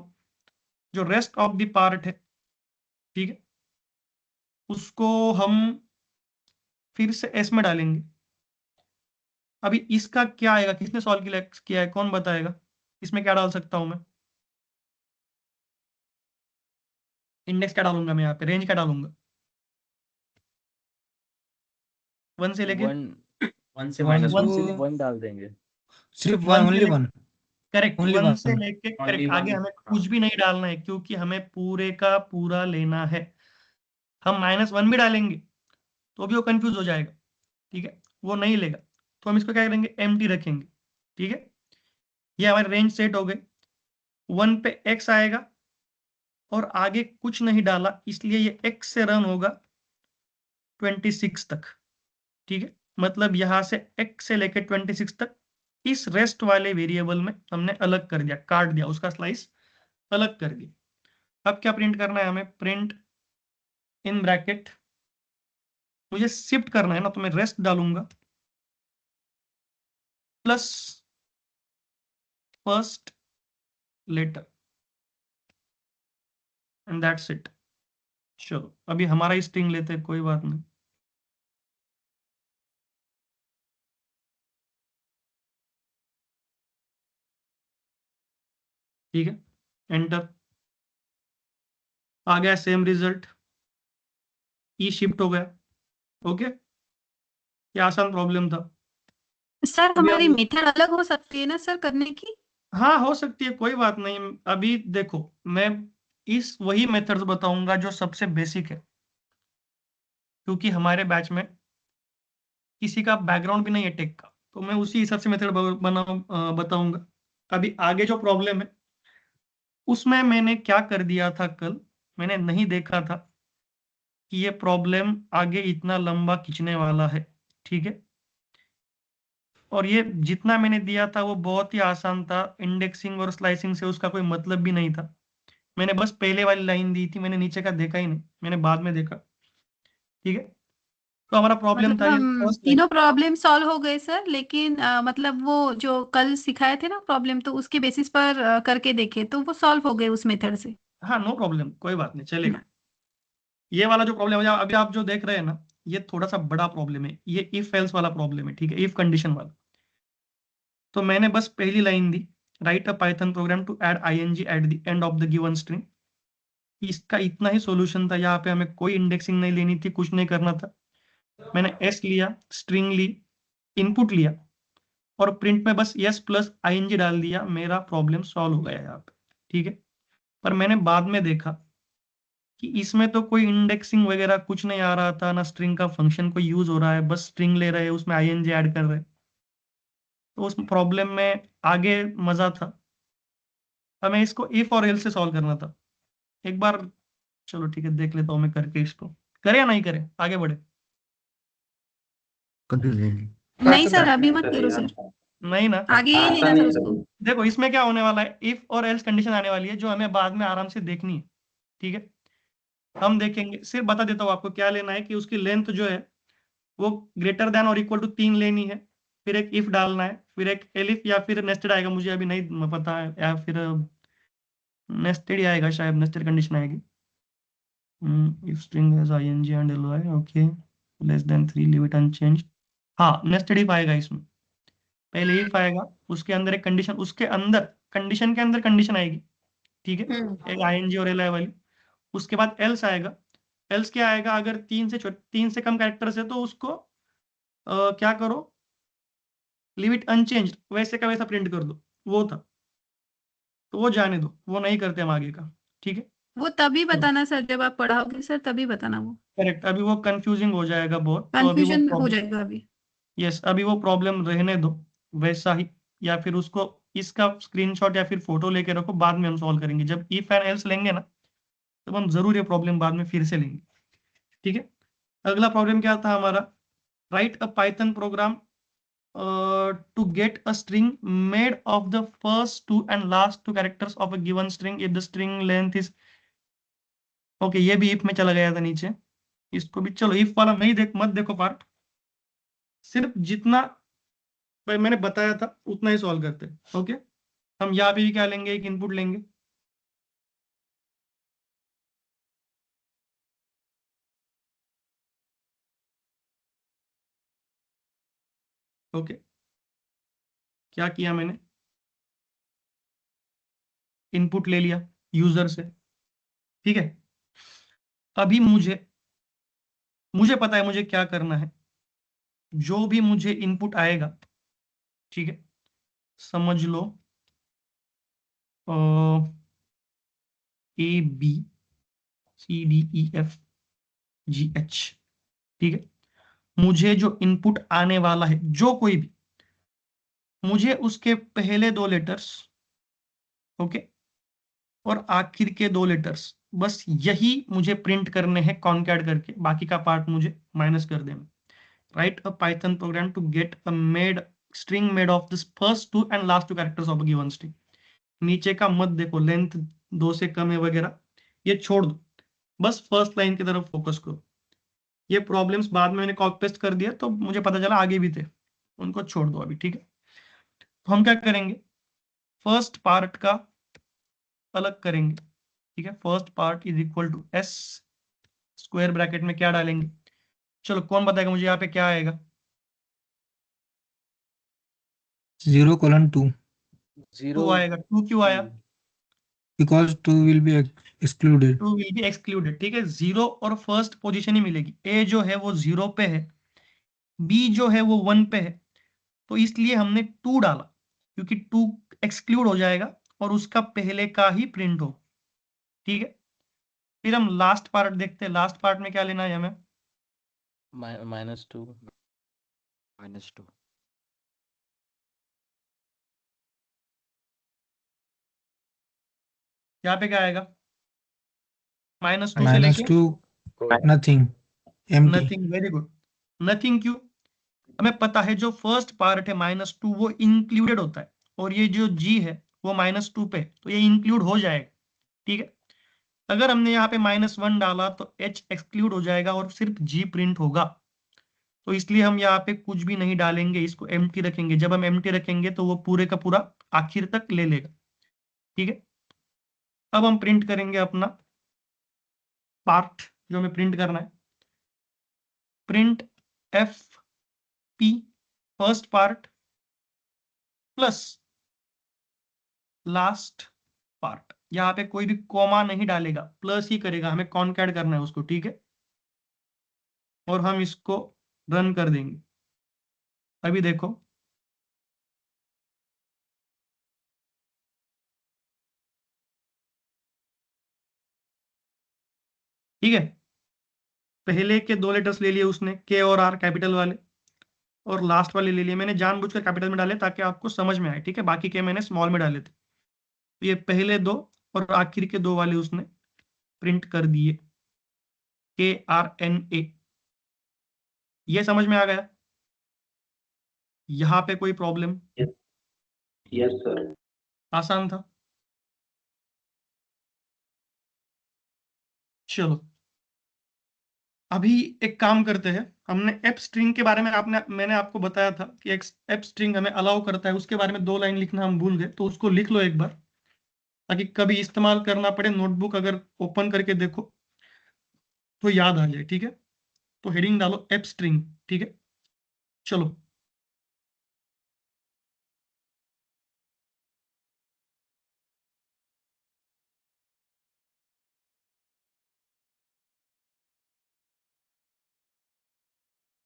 जो रेस्ट ऑफ द पार्ट है, ठीक है, उसको हम फिर से एस में डालेंगे। अभी इसका क्या आएगा, किसने सॉल्व किया है, कौन बताएगा? इसमें क्या डाल सकता हूं मैं? इंडेक्स क्या डालूंगा मैं यहाँ पे, रेंज क्या डालूंगा? 1 से लेके 1 से -1 1 1 डाल देंगे। सिर्फ 1 वन, से ओनली लेके वन। करेक्ट, Only 1 से one. लेके Only करेक्ट आगे one. हमें कुछ भी नहीं डालना है, क्योंकि हमें पूरे का पूरा लेना है। हम -1 भी डालेंगे तो भी वो कंफ्यूज हो जाएगा, ठीक है, वो नहीं लेगा। तो हम इसको क्या करेंगे, एम्प्टी रखेंगे, ठीक है। ये हमारी रेंज सेट हो गई। 1 पे x आएगा और आगे कुछ नहीं डाला, इसलिए ये x से रन होगा 26 तक, ठीक है। मतलब यहां से x से लेके 26 तक इस रेस्ट वाले वेरिएबल में हमने अलग कर दिया, काट दिया, उसका स्लाइस अलग कर दिया। अब क्या प्रिंट करना है हमें, प्रिंट इन ब्रैकेट, मुझे शिफ्ट करना है ना, तो मैं रेस्ट डालूंगा plus first letter and that's it. चलो अभी हमारा स्ट्रिंग लेते हैं, कोई बात नहीं। ठीक है, एंटर, आ गया सेम रिजल्ट, ई शिफ्ट हो गया। ओके, ये आसान प्रॉब्लम था। सर अभी हमारी हम, मेथड अलग हो सकती है ना सर करने की? हाँ हो सकती है, कोई बात नहीं। अभी देखो, मैं इस वही मेथड्स बताऊंगा जो सबसे बेसिक है, क्योंकि हमारे बैच में किसी का बैकग्राउंड भी नहीं है टेक का, तो मैं उसी हिसाब से मेथड बताऊंगा। अभी आगे जो प्रॉब्लम है उसमें मैंने क्या कर दिया था कल, मैंने नहीं देखा था कि ये प्रॉब्लम आगे इतना लंबा खींचने वाला है, ठीक है। और ये जितना मैंने दिया था वो बहुत ही आसान था, इंडेक्सिंग और स्लाइसिंग से उसका कोई मतलब भी नहीं था। मैंने बस पहले वाली लाइन दी थी, मैंने नीचे का देखा ही नहीं, मैंने बाद में देखा, ठीक है। तो हमारा प्रॉब्लम मतलब था ये हम फर्स्ट लाइन। तीनों प्रॉब्लम सॉल्व हो गए सर, लेकिन मतलब वो जो कल सिखाए थे ना प्रॉब्लम, तो उसके बेसिस पर करके देखे तो वो सॉल्व हो गए उस मेथड से। हाँ नो प्रॉब्लम, कोई बात नहीं, चलेगा। ये वाला जो प्रॉब्लम है अभी आप जो देख रहे हैं ना, ये थोड़ा सा बड़ा प्रॉब्लम है, ये इफ एल्स वाला प्रॉब्लम है, ठीक है, इफ कंडीशन वाला। तो मैंने बस पहली लाइन दी, write a python program to add ING at the end of the given string. इसका इतना ही सॉल्यूशन था, यहाँ पे हमें कोई इंडेक्सिंग नहीं लेनी थी, कुछ नहीं करना था। मैंने एस लिया, स्ट्रिंग ली, इनपुट लिया और प्रिंट में बस यस प्लस आईएनजी डाल दिया, मेरा प्रॉब्लम सॉल्व हो गया यहाँ पे, ठीक है। पर मैंने बाद में देखा कि इसमें तो कोई इंडेक्सिंग वगैरह कुछ नहीं आ रहा था, ना स्ट्रिंग का फंक्शन कोई यूज हो रहा है, बस स्ट्रिंग ले रहे हैं, उसमें आईएनजी ऐड कर रहे हैं। तो उस प्रॉब्लम में आगे मजा था, हमें इसको इफ और एल्स से सॉल्व करना था। एक बार चलो ठीक है, देख लेता हूँ मैं करके इसको, करे या नहीं करे, आगे बढ़े। Confusing. नहीं सर अभी मत करो सर, नहीं ना, आगे ही लेना सर उसको। देखो इसमें क्या होने वाला है, इफ और एल्स कंडीशन आने वाली है जो हमें बाद में आराम से देखनी है, ठीक है। हम देखेंगे, सिर्फ बता देता हूँ आपको क्या लेना है, कि उसकी लेंथ जो है वो ग्रेटर देन और इक्वल टू 3 लेनी है, फिर एक इफ डालना है, फिर एक एलिफ या फिर नेस्टेड आएगा, मुझे अभी नहीं पता है, या फिर नेस्टेड ही आएगा शायद, नेस्टेड कंडीशन आएगी। If string has ING and LY, okay, less than 3 leave it unchanged. हाँ नेस्टेड इफ आएगा इसमें, पहले इफ आएगा, उसके अंदर एक कंडीशन, उसके अंदर कंडीशन के अंदर कंडीशन आएगी, ठीक है, एक आईएनजी और एलआई वाली। उसके बाद एल्स आएगा, एल्स क्या आएगा, अगर 3 से कम कैरेक्टर्स है तो उसको क्या करो, लीव इट अनचेंज्ड, वैसे का वैसा प्रिंट कर दो, वो था। तो वो जाने दो, वो नहीं करते हम आगे का, ठीक है। वो तभी बताना सर जब आप पढ़ाओगे सर, तभी बताना, वो करेक्ट, अभी वो कंफ्यूजिंग हो जाएगा बहुत, तो अभी वो कंफ्यूजन हो प्रॉब्लम, जाएगा अभी। यस अभी वो प्रॉब्लम रहने दो वैसा ही, या फिर उसको इसका स्क्रीनशॉट या फिर फोटो लेके रखो, बाद में हम सॉल्व करेंगे, जब इफ एंड एल्स लेंगे ना, तब हम जरूर ये प्रॉब्लम बाद में फिर से लेंगे, ठीक है। अगला प्रॉब्लम क्या था हमारा, right a python programme to get a string made of the first 2 and last 2 characters of a given string if the string length is, okay ये भी if में चला गया था नीचे, इसको भी चलो if वाला नहीं मत देखो पार्ट, सिर्फ जितना मैंने बताया था उतना ही सॉल्व करते हैं, ओके। हम यहाँ पे भी क्या लेंगे, एक इनपुट लेंगे, ओके। क्या किया मैंने, इनपुट ले लिया यूजर से, ठीक है। अभी मुझे पता है मुझे क्या करना है, जो भी मुझे इनपुट आएगा, ठीक है, समझ लो A B C D E F G H, ठीक है। मुझे जो इनपुट आने वाला है जो कोई भी, मुझे उसके पहले 2 लेटर्स, ओके, और आखिर के 2 लेटर्स, बस यही मुझे प्रिंट करने हैं कॉनकैट करके, बाकी का पार्ट मुझे माइनस कर देना। Write a python program to get a made string made of this first 2 and लास्ट 2 characters of a given string. नीचे का मत देखो, लेंथ 2 से कम है वगैरह, ये छोड़ दो, बस फर्स्ट लाइन की तरफ फोकस करो। ये प्रॉब्लम्स बाद में मैंने कॉपी पेस्ट कर दिया तो मुझे पता चला आगे भी थे, उनको छोड़ दो अभी, ठीक है। तो हम क्या करेंगे, फर्स्ट पार्ट का अलग करेंगे, ठीक है। First part is equal to S, square bracket में क्या डालेंगे, चलो कौन बताएगा मुझे यहाँ पे क्या आएगा? 0:2 2 आएगा। 2 क्यों आया? because 2 will be excluded. 2 will be excluded, ठीक है। 0 और फर्स्ट पोजीशन ही मिलेगी। ए जो है वो 0 पे है, बी जो है वो 1 पे है, तो इसलिए हमने 2 डाला, क्योंकि 2 एक्सक्लूड हो जाएगा और उसका पहले का ही प्रिंट हो, ठीक है। फिर हम लास्ट पार्ट देखते हैं, लास्ट पार्ट में क्या लेना है हमें? -2 यहाँ पे क्या आएगा? -2 से लेके -2 nothing, empty. Nothing. Very good. Nothing क्यों? हमें पता है जो फर्स्ट पार्ट है -2 वो इंक्लूडेड होता है, और ये जो जी है वो -2 पे, तो ये इंक्लूड हो जाएगा, ठीक है। अगर हमने यहाँ पे -1 डाला तो h एक्सक्लूड हो जाएगा और सिर्फ g प्रिंट होगा, तो इसलिए हम यहाँ पे कुछ भी नहीं डालेंगे, इसको एम्प्टी रखेंगे। जब हम एम्प्टी रखेंगे तो वो पूरे का पूरा आखिर तक ले लेगा, ठीक है। अब हम प्रिंट करेंगे अपना पार्ट जो हमें प्रिंट करना है, print F P first part plus last part. यहाँ पे कोई भी कॉमा नहीं डालेगा, प्लस ही करेगा, हमें कॉनकैट करना है उसको, ठीक है। और हम इसको रन कर देंगे। अभी देखो, ठीक है। पहले के 2 लेटर्स ले लिए उसने, के और आर कैपिटल वाले, और लास्ट वाले ले लिए। मैंने जानबूझकर कैपिटल में डाले ताकि आपको समझ में आए, ठीक है। बाकी के मैंने स्मॉल में डाले थे। तो ये पहले 2 और आखिर के 2 वाले उसने प्रिंट कर दिए, KRNA। ये समझ में आ गया? यहाँ पे कोई प्रॉब्लम? Yes sir. आसान था। चलो अभी एक काम करते हैं, हमने एप स्ट्रिंग के बारे में मैंने आपको बताया था कि एप स्ट्रिंग हमें अलाउ करता है, उसके बारे में 2 लाइन लिखना हम भूल गए, तो उसको लिख लो एक बार, ताकि कभी इस्तेमाल करना पड़े, नोटबुक अगर ओपन करके देखो तो याद आ जाए, ठीक है। तो हेडिंग डालो एप स्ट्रिंग, ठीक है। चलो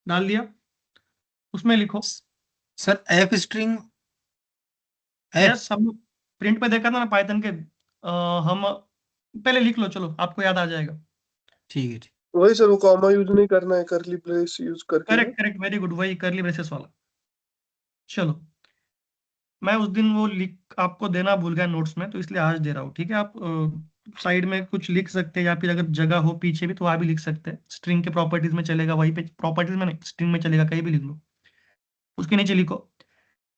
डाल दिया, उसमें लिखो सर एफ स्ट्रिंग यस। हम प्रिंट पे देखा था ना पाइथन के, हम पहले लिख लो, चलो आपको याद आ जाएगा। ठीक है। वही सर, वो कॉमा यूज नहीं करना है, करली ब्रेस यूज करके। करेक्ट करेक्ट, वेरी गुड, वही करली ब्रेसेस वाला। चलो मैं उस दिन वो लिख आपको देना भूल गया नोट्स में, तो इसलिए आज दे रहा हूँ, ठीक है। आप साइड में कुछ लिख सकते हैं, या फिर अगर जगह हो पीछे भी तो वहाँ भी लिख सकते हैं। स्ट्रिंग के प्रॉपर्टीज में चलेगा, वहीं पे प्रॉपर्टीज में नहीं, स्ट्रिंग में चलेगा, कहीं भी लिख लो। उसके नीचे लिखो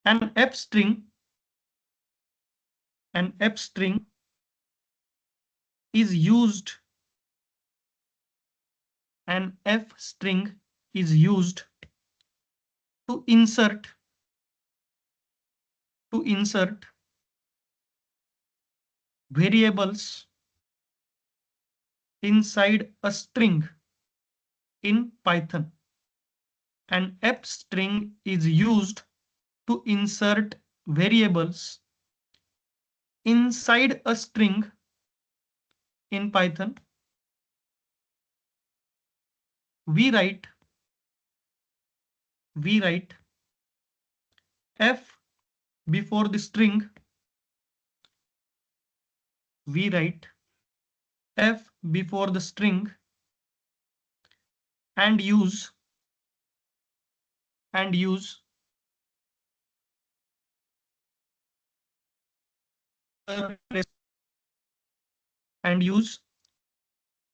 N F string, N F string is used, an f string is used to insert variables inside a string in Python. An f string is used to insert variables inside a string in Python. We write f before the string we write f before the string and use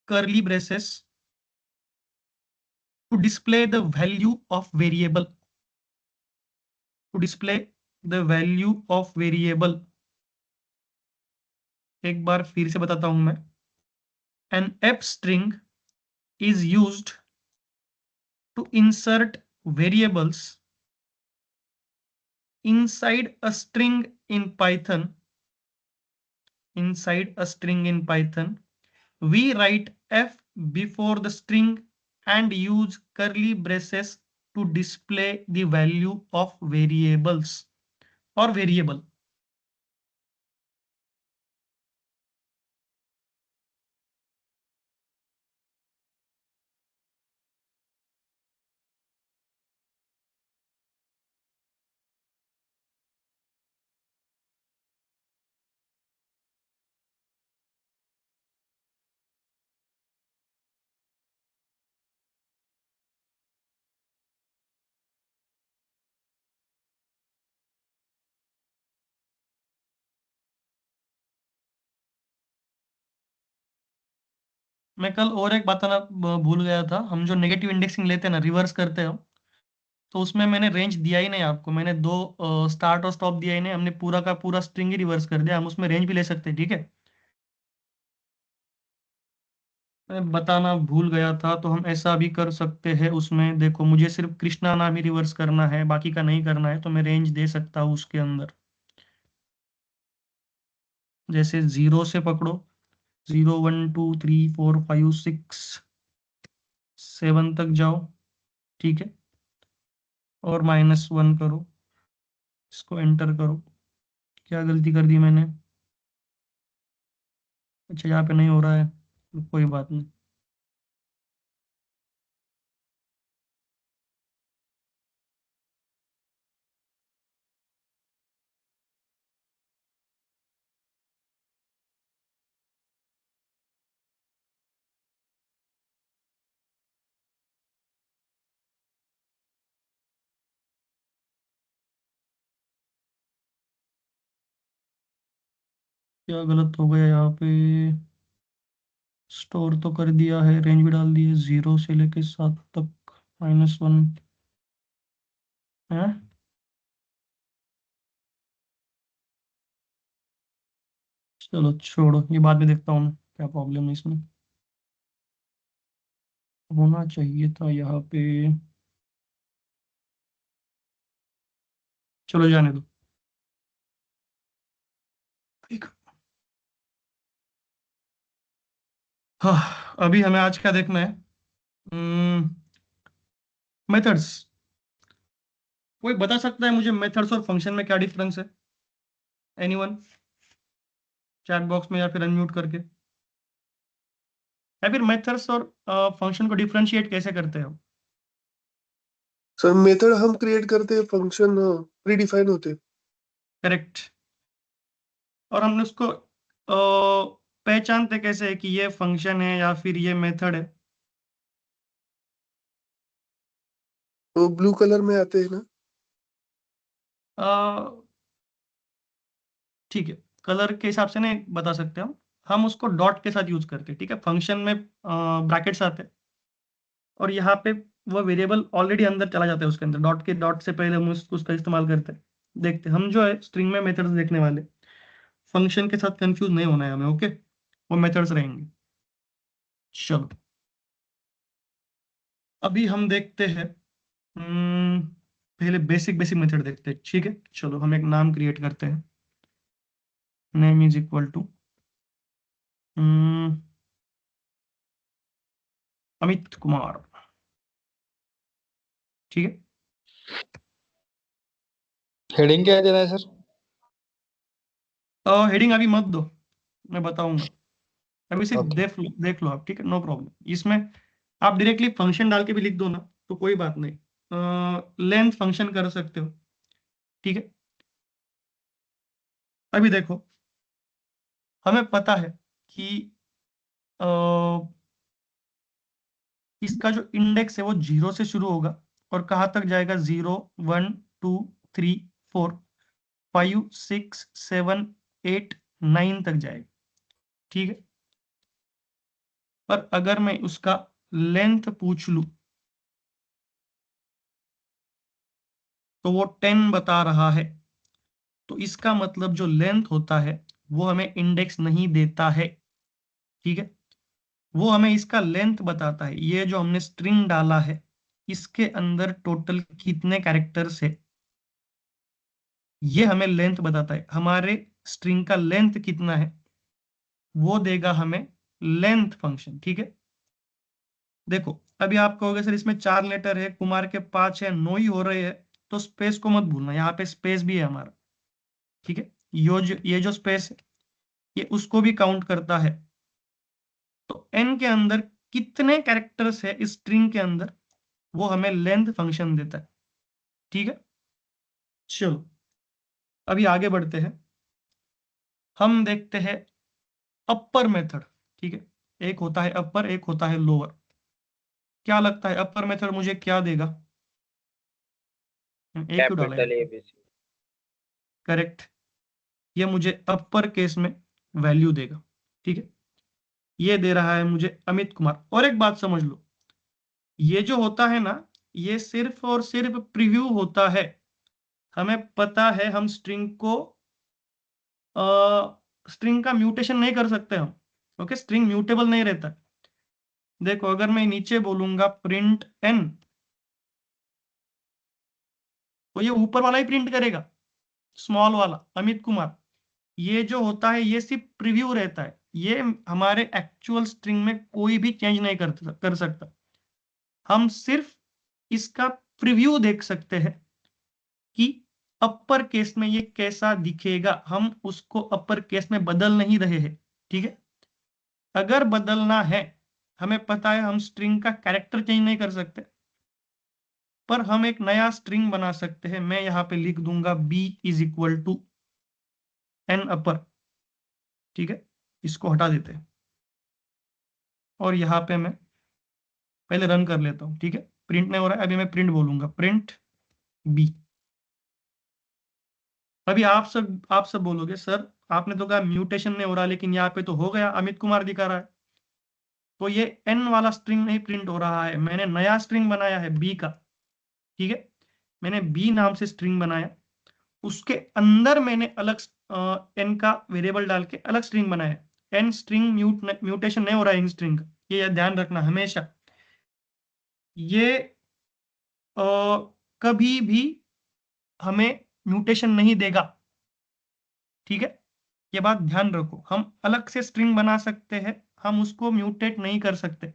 curly braces to display the value of variable. एक बार फिर से बताता हूं मैं. An f string is used to insert variables inside a string in Python. We write f before the string and use curly braces to display the value of variables or variable. मैं कल और एक बताना भूल गया था. हम जो नेगेटिव इंडेक्सिंग लेते हैं ना, रिवर्स करते हैं, तो उसमें मैंने रेंज दिया ही नहीं आपको. मैंने दो स्टार्ट और स्टॉप दिया ही नहीं. हमने पूरा का पूरा स्ट्रिंग ही रिवर्स कर दिया. हम उसमें रेंज भी ले सकते हैं, ठीक है. मैं बताना भूल गया था, तो हम ऐसा भी कर सकते हैं. उसमें देखो, मुझे सिर्फ कृष्णा नाम ही रिवर्स करना है, बाकी का नहीं करना है, तो मैं रेंज दे सकता हूँ उसके अंदर. जैसे 0 से पकड़ो, 0 1 2 3 4 5 6 7 तक जाओ, ठीक है. और -1 करो, इसको एंटर करो. क्या गलती कर दी मैंने? अच्छा, यहाँ पे नहीं हो रहा है, तो कोई बात नहीं. क्या गलत हो गया यहाँ पे? स्टोर तो कर दिया है, रेंज भी डाल दी है, 0 से लेके 7 तक, -1 है. चलो छोड़ो, ये बाद में देखता हूँ मैं, क्या प्रॉब्लम है इसमें. होना चाहिए था यहाँ पे. चलो जाने दो. ठीक. हाँ, अभी हमें आज क्या देखना है? मेथड्स. कोई बता सकता है मुझे मेथड्स और फंक्शन में क्या डिफरेंस है? एनीवन? चैट बॉक्स में या फिर अनम्यूट करके. या फिर मेथड्स और फंक्शन को डिफरेंशिएट कैसे करते हो? सर मेथड हम क्रिएट करते हैं, फंक्शन प्री डिफाइन होते हैं. करेक्ट. और हमने उसको पहचानते कैसे है कि ये फंक्शन है या फिर ये मेथड है? वो ब्लू कलर में आते हैं ना. ठीक है, कलर के हिसाब से नहीं बता सकते हम उसको डॉट के साथ यूज करते हैं, ठीक है. फंक्शन में ब्रैकेट्स आते हैं, और यहाँ पे वो वेरिएबल ऑलरेडी अंदर चला जाता है उसके अंदर. डॉट से पहले हम उसका इस्तेमाल करते हैं. देखते हैं, हम जो है स्ट्रिंग में मेथड्स देखने वाले. फंक्शन के साथ कंफ्यूज नहीं होना है हमें, ओके. वो मेथड्स रहेंगे. चलो, अभी हम देखते हैं. पहले बेसिक मेथड देखते हैं, ठीक है. चलो, हम एक नाम क्रिएट करते हैं. Name is equal to Amit Kumar, ठीक है. हेडिंग क्या देना है सर? हेडिंग अभी मत दो, मैं बताऊंगा. अभी सिर्फ Okay. देख लो आप, ठीक है. No problem. इसमें आप डायरेक्टली फंक्शन डाल के भी लिख दो ना, तो कोई बात नहीं. लेंथ फंक्शन कर सकते हो, ठीक है. अभी देखो, हमें पता है कि इसका जो इंडेक्स है वो 0 से शुरू होगा और कहाँ तक जाएगा, 0 1 2 3 4 5 6 7 8 9 तक जाएगा। ठीक है, पर अगर मैं उसका लेंथ पूछ लूं तो वो 10 बता रहा है, तो इसका मतलब जो लेंथ होता है वो हमें इंडेक्स नहीं देता है। ठीक है, वो हमें इसका लेंथ बताता है। ये जो हमने स्ट्रिंग डाला है इसके अंदर टोटल कितने कैरेक्टर्स है, ये हमें लेंथ बताता है। हमारे स्ट्रिंग का लेंथ कितना है वो देगा हमें लेंथ फंक्शन। ठीक है, देखो अभी आप कहोगे सर इसमें 4 लेटर है, कुमार के 5 है, 9 ही हो रहे हैं, तो स्पेस को मत भूलना, यहाँ पे स्पेस भी है हमारा। ठीक है, ये जो स्पेस है ये उसको भी काउंट करता है। तो n के अंदर कितने कैरेक्टर्स है इस स्ट्रिंग के अंदर वो हमें लेंथ फंक्शन देता है। ठीक है, चलो अभी आगे बढ़ते हैं। हम देखते हैं अपर मेथड। ठीक है, एक होता है अपर, एक होता है लोअर। क्या लगता है अपर मेथड मुझे क्या देगा? एक क्यों डाला कैपिटल है? ABC। करेक्ट, ये मुझे अपर केस में वैल्यू देगा। ठीक है, ये दे रहा है मुझे अमित कुमार। और एक बात समझ लो, ये जो होता है ना ये सिर्फ और सिर्फ प्रीव्यू होता है। हमें पता है हम स्ट्रिंग का म्यूटेशन नहीं कर सकते हम। ओके, स्ट्रिंग म्यूटेबल नहीं रहता। देखो अगर मैं नीचे बोलूंगा प्रिंट n तो ये ऊपर वाला ही प्रिंट करेगा, स्मॉल वाला अमित कुमार। ये जो होता है ये सिर्फ प्रीव्यू रहता है, ये हमारे एक्चुअल स्ट्रिंग में कोई भी चेंज नहीं कर सकता। हम सिर्फ इसका प्रीव्यू देख सकते हैं कि अपर केस में ये कैसा दिखेगा। हम उसको अपर केस में बदल नहीं रहे हैं। ठीक है, अगर बदलना है, हमें पता है हम स्ट्रिंग का कैरेक्टर चेंज नहीं कर सकते, पर हम एक नया स्ट्रिंग बना सकते हैं। मैं यहाँ पे लिख दूंगा b is equal to n upper. ठीक है, इसको हटा देते हैं और यहाँ पे मैं पहले रन कर लेता हूँ। ठीक है, प्रिंट नहीं हो रहा है, अभी मैं प्रिंट बोलूंगा, प्रिंट b। अभी आप सब बोलोगे सर आपने तो कहा म्यूटेशन नहीं हो रहा, लेकिन यहाँ पे तो हो गया, अमित कुमार दिखा रहा है। तो ये n वाला स्ट्रिंग नहीं प्रिंट हो रहा है, मैंने नया स्ट्रिंग बनाया है b का। ठीक है, मैंने b नाम से स्ट्रिंग बनाया, उसके अंदर मैंने अलग n का वेरिएबल डाल के अलग स्ट्रिंग बनाया। n स्ट्रिंग म्यूटेशन नहीं हो रहा है इन स्ट्रिंग का, ये ध्यान रखना हमेशा। ये कभी भी हमें म्यूटेशन नहीं देगा। ठीक है, ये बात ध्यान रखो, हम अलग से स्ट्रिंग बना सकते हैं, हम उसको म्यूटेट नहीं कर सकते।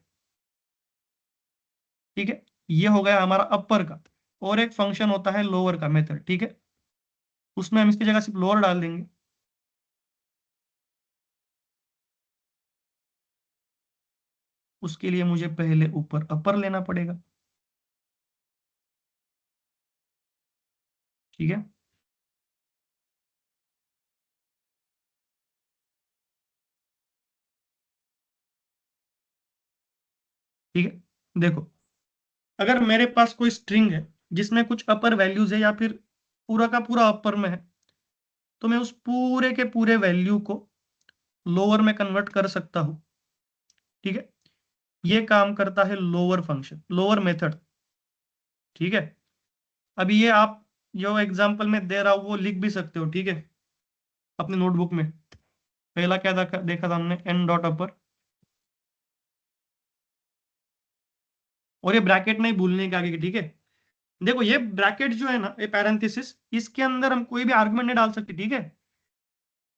ठीक है, ये हो गया हमारा अपर का। और एक फंक्शन होता है लोअर का मेथड। ठीक है, उसमें हम इसकी जगह सिर्फ लोअर डाल देंगे। उसके लिए मुझे पहले ऊपर अपर लेना पड़ेगा। ठीक है, ठीक है, देखो अगर मेरे पास कोई स्ट्रिंग है जिसमें कुछ अपर वैल्यूज है या फिर पूरा का पूरा अपर में है, तो मैं उस पूरे के पूरे वैल्यू को लोअर में कन्वर्ट कर सकता हूं। ठीक है, ये काम करता है लोअर फंक्शन, लोअर मेथड। ठीक है, अभी ये आप जो एग्जांपल में दे रहा हूं वो लिख भी सकते हो। ठीक है, अपने नोटबुक में पहला क्या देखा था हमने, n डॉट अपर। और ये ब्रैकेट नहीं भूलने के आगे की। ठीक है, देखो ये ब्रैकेट जो है ना, ये पैरेंथेसिस, इसके अंदर हम कोई भी आर्गुमेंट नहीं डाल सकते। ठीक है,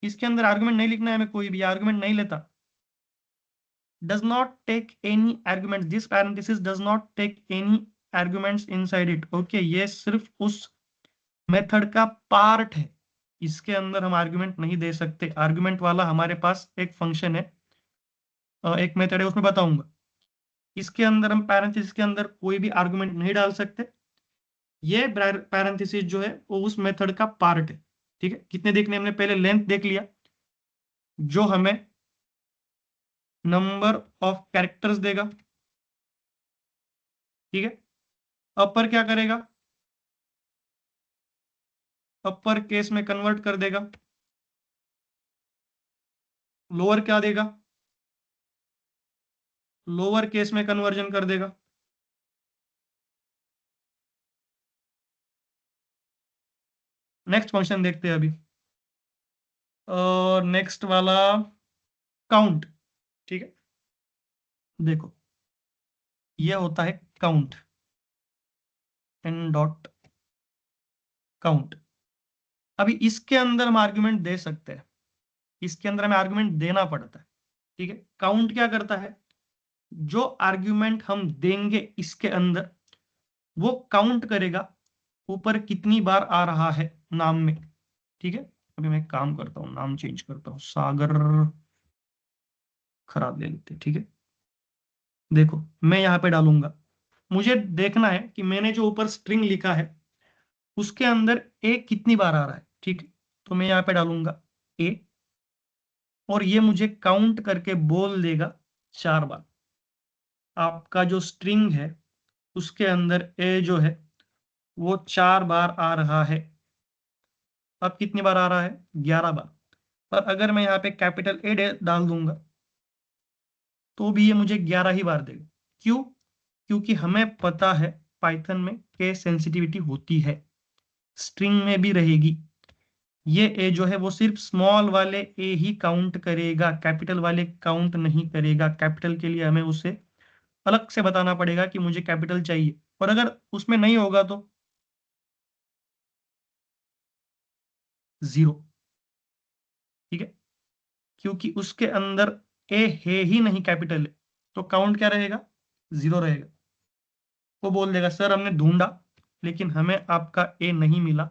इसके अंदर आर्गुमेंट नहीं लिखना है हमें, कोई भी आर्गुमेंट नहीं लेता। does not take any arguments, this parenthesis does not take any arguments inside it। Okay, ये सिर्फ उस मेथड का पार्ट है, इसके अंदर हम आर्गुमेंट नहीं दे सकते। आर्गुमेंट वाला हमारे पास एक फंक्शन है, एक मेथड है, उसमें बताऊंगा। इसके अंदर हम पैरेंथेसिस के अंदर कोई भी आर्गुमेंट नहीं डाल सकते। ये पैरेंथेसिस जो है वो उस मेथड का पार्ट है। ठीक है, कितने देखने हमने, पहले लेंथ देख लिया, जो हमें नंबर ऑफ कैरेक्टर्स देगा, ठीक है। अपर क्या करेगा, अपर केस में कन्वर्ट कर देगा। लोअर क्या देगा, लोअर केस में कन्वर्जन कर देगा। नेक्स्ट फंक्शन देखते हैं अभी, और नेक्स्ट वाला काउंट, ठीक है। देखो ये होता है काउंट, एन डॉट काउंट। अभी इसके अंदर हम आर्गुमेंट दे सकते हैं, इसके अंदर हमें आर्गुमेंट देना पड़ता है, ठीक है। काउंट क्या करता है, जो आर्गुमेंट हम देंगे इसके अंदर वो काउंट करेगा ऊपर कितनी बार आ रहा है नाम में, ठीक है। अभी मैं एक काम करता हूँ, नाम चेंज करता हूँ, सागर खराब ले लेते, ठीक है। देखो मैं यहाँ पे डालूंगा, मुझे देखना है कि मैंने जो ऊपर स्ट्रिंग लिखा है उसके अंदर ए कितनी बार आ रहा है, ठीक है। तो मैं यहाँ पे डालूंगा ए, और ये मुझे काउंट करके बोल देगा 4 बार। आपका जो स्ट्रिंग है उसके अंदर ए जो है वो 4 बार आ रहा है। अब कितनी बार आ रहा है, 11 बार। पर अगर मैं यहाँ पे कैपिटल ए डाल दूंगा तो भी ये मुझे 11 ही बार देगा। क्यों, क्योंकि हमें पता है पाइथन में केस सेंसिटिविटी होती है, स्ट्रिंग में भी रहेगी। ये ए जो है वो सिर्फ स्मॉल वाले ए ही काउंट करेगा, कैपिटल वाले काउंट नहीं करेगा। कैपिटल के लिए हमें उसे अलग से बताना पड़ेगा कि मुझे कैपिटल चाहिए, और अगर उसमें नहीं होगा तो 0, ठीक है। क्योंकि उसके अंदर ए है ही नहीं, कैपिटल है, तो काउंट क्या रहेगा, 0 रहेगा। वो बोल देगा सर हमने ढूंढा लेकिन हमें आपका ए नहीं मिला,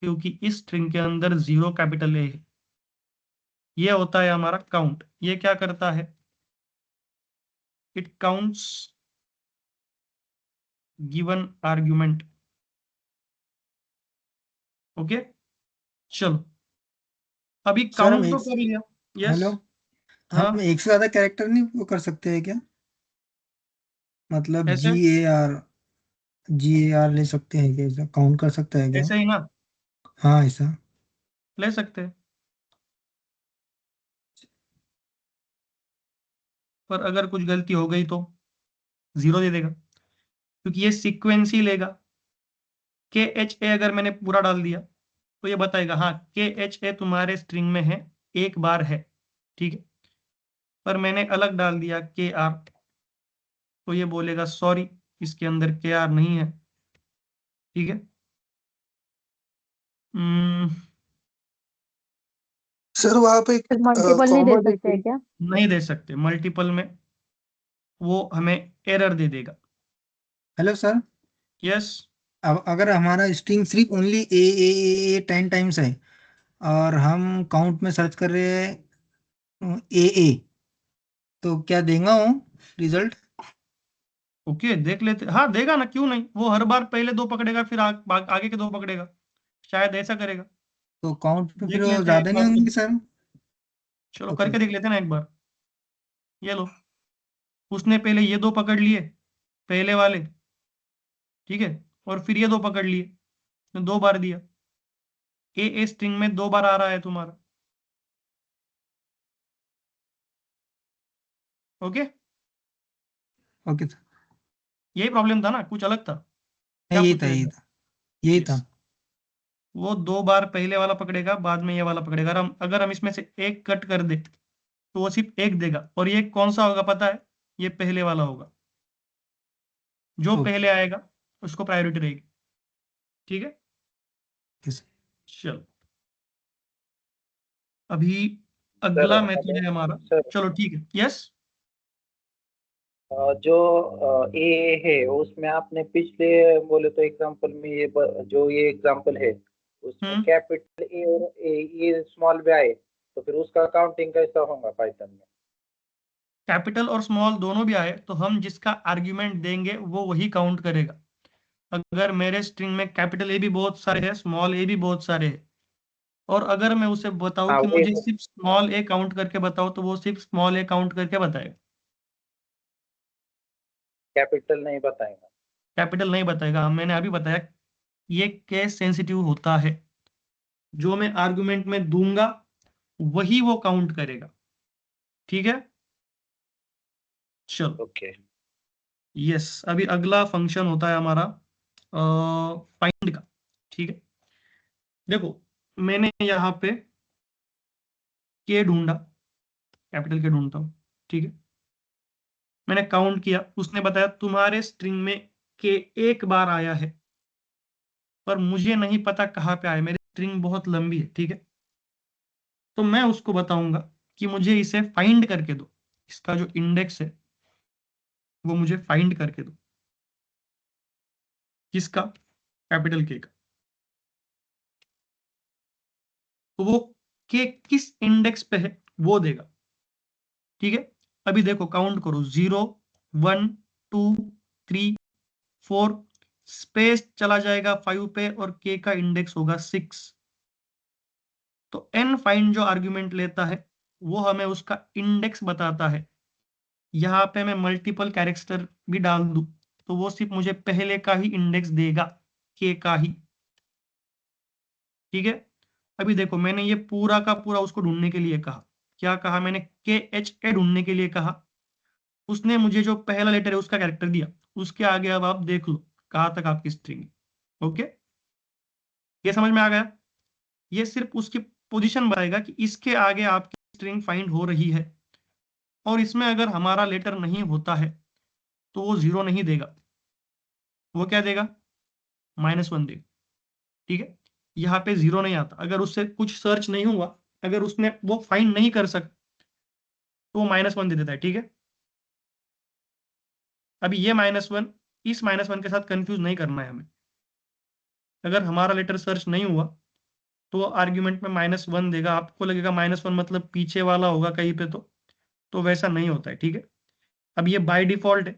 क्योंकि इस स्ट्रिंग के अंदर 0 कैपिटल ए है। ये होता है हमारा काउंट। ये क्या करता है, it counts given argument. Okay, चलो अभी सर हम काउंट तो एक कर लिया। यस, हेलो, हाँ हम एक से ज्यादा कैरेक्टर नहीं वो कर सकते हैं क्या? मतलब ऐसे जी ए आर ले सकते हैं क्या? ऐसा काउंट कर सकता है क्या? ऐसे ही ना हाँ ऐसा। ले सकते हैं, पर अगर कुछ गलती हो गई तो 0 दे देगा, क्योंकि ये सीक्वेंस ही लेगा। के एच ए अगर मैंने पूरा डाल दिया तो ये बताएगा हाँ के एच ए तुम्हारे स्ट्रिंग में है, एक बार है, ठीक है। पर मैंने अलग डाल दिया के आर, तो ये बोलेगा सॉरी इसके अंदर के आर नहीं है, ठीक है। सर वहां पे मल्टीपल नहीं दे कॉमा सकते हैं क्या? नहीं दे सकते मल्टीपल में, वो हमें एरर दे देगा। हेलो सर, यस, अब अगर हमारा स्ट्रिंग सिर्फ ओनली ए 10 टाइम्स है और हम काउंट में सर्च कर रहे हैं ए, तो क्या देगा वो रिजल्ट? ओके देख लेते, हाँ देगा ना, क्यों नहीं। वो हर बार पहले 2 पकड़ेगा फिर आगे के 2 पकड़ेगा, शायद ऐसा करेगा। तो काउंट में फिर देख वो लेते हैं ज्यादा एक नहीं बार होंगे तो, सर? चलो ओके। करके देख लेते हैं ना एक बार। ये लो, उसने पहले ये 2 पकड़ लिए पहले वाले, ठीक है, और फिर ये 2 पकड़ लिए, तो 2 बार दिया। ए स्ट्रिंग में 2 बार आ रहा है तुम्हारा। ओके, ओके सर, यही प्रॉब्लम था ना, कुछ अलग था क्या, यही पूछ था रहे यही थे? था यही था। यस, वो 2 बार पहले वाला पकड़ेगा, बाद में ये वाला पकड़ेगा। अगर हम इसमें से एक कट कर दे तो वो सिर्फ एक देगा, और ये कौन सा होगा पता है, ये पहले वाला होगा। जो ओके पहले आएगा उसको प्रायोरिटी रहेगी, ठीक है। Okay sir. चलो अभी सर अगला मेथड है हमारा, सर चलो ठीक है। यस, जो ए है उसमें आपने पिछले बोले तो एग्जांपल में जो ये एग्जांपल है उसमें हम्म, कैपिटल ए और ये स्मॉल भी आए तो फिर उसका काउंटिंग कैसा होगा पाइथन में? कैपिटल और स्मॉल दोनों भी आए तो हम जिसका आर्ग्यूमेंट देंगे वो वही काउंट करेगा। अगर मेरे स्ट्रिंग में कैपिटल ए भी बहुत सारे हैं, स्मॉल ए भी बहुत सारे हैं, और अगर मैं उसे बताऊं हाँ कि वही मुझे तो। सिर्फ स्मॉल ए काउंट करके बताओ, तो वो सिर्फ स्मॉल ए काउंट करके बताएगा, कैपिटल नहीं बताएगा। कैपिटल नहीं बताएगा। मैंने अभी बताया ये केस सेंसिटिव होता है, जो मैं आर्गुमेंट में दूंगा वही वो काउंट करेगा। ठीक है, चलो। ओके। यस, अभी अगला फंक्शन होता है हमारा फाइंड का। ठीक है, देखो मैंने यहाँ पे के ढूंढा, कैपिटल के ढूंढता हूँ। ठीक है, मैंने काउंट किया, उसने बताया तुम्हारे स्ट्रिंग में के एक बार आया है, पर मुझे नहीं पता कहाँ पे आया, मेरी स्ट्रिंग बहुत लंबी है। ठीक है, तो मैं उसको बताऊंगा कि मुझे इसे फाइंड करके दो, इसका जो इंडेक्स है वो मुझे फाइंड करके दो। किसका? कैपिटल के का। तो वो के किस इंडेक्स पे है वो देगा। ठीक है, अभी देखो काउंट करो, 0 1 2 3 4, स्पेस चला जाएगा 5 पे और के का इंडेक्स होगा 6। तो एन फाइंड जो आर्ग्यूमेंट लेता है वो हमें उसका इंडेक्स बताता है। यहाँ पे मैं मल्टीपल कैरेक्टर भी डाल दूं तो वो सिर्फ मुझे पहले का ही इंडेक्स देगा, के का ही। ठीक है, अभी देखो मैंने ये पूरा का पूरा उसको ढूंढने के लिए कहा। क्या कहा मैंने? के एच ए ढूंढने के लिए कहा। उसने मुझे जो पहला लेटर है उसका कैरेक्टर दिया, उसके आगे अब आप देख लो कहाँ तक आपकी स्ट्रिंग है। ओके, ये समझ में आ गया? ये सिर्फ उसकी पोजीशन बताएगा कि इसके आगे आपकी स्ट्रिंग फाइंड हो रही है, और इसमें अगर हमारा लेटर नहीं होता है तो वो 0 नहीं देगा, वो क्या देगा? -1 देगा। ठीक है, यहाँ पे 0 नहीं आता, अगर उससे कुछ सर्च नहीं हुआ, अगर उसने वो फाइंड नहीं कर सका तो वो -1 दे देता है। ठीक है, अभी ये -1 इस -1 के साथ कंफ्यूज नहीं करना है हमें। अगर हमारा लेटर सर्च नहीं हुआ तो आर्ग्यूमेंट में -1 देगा। आपको लगेगा -1 मतलब पीछे वाला होगा कहीं पे, तो वैसा नहीं होता है। ठीक है, अब ये बाय डिफॉल्ट है,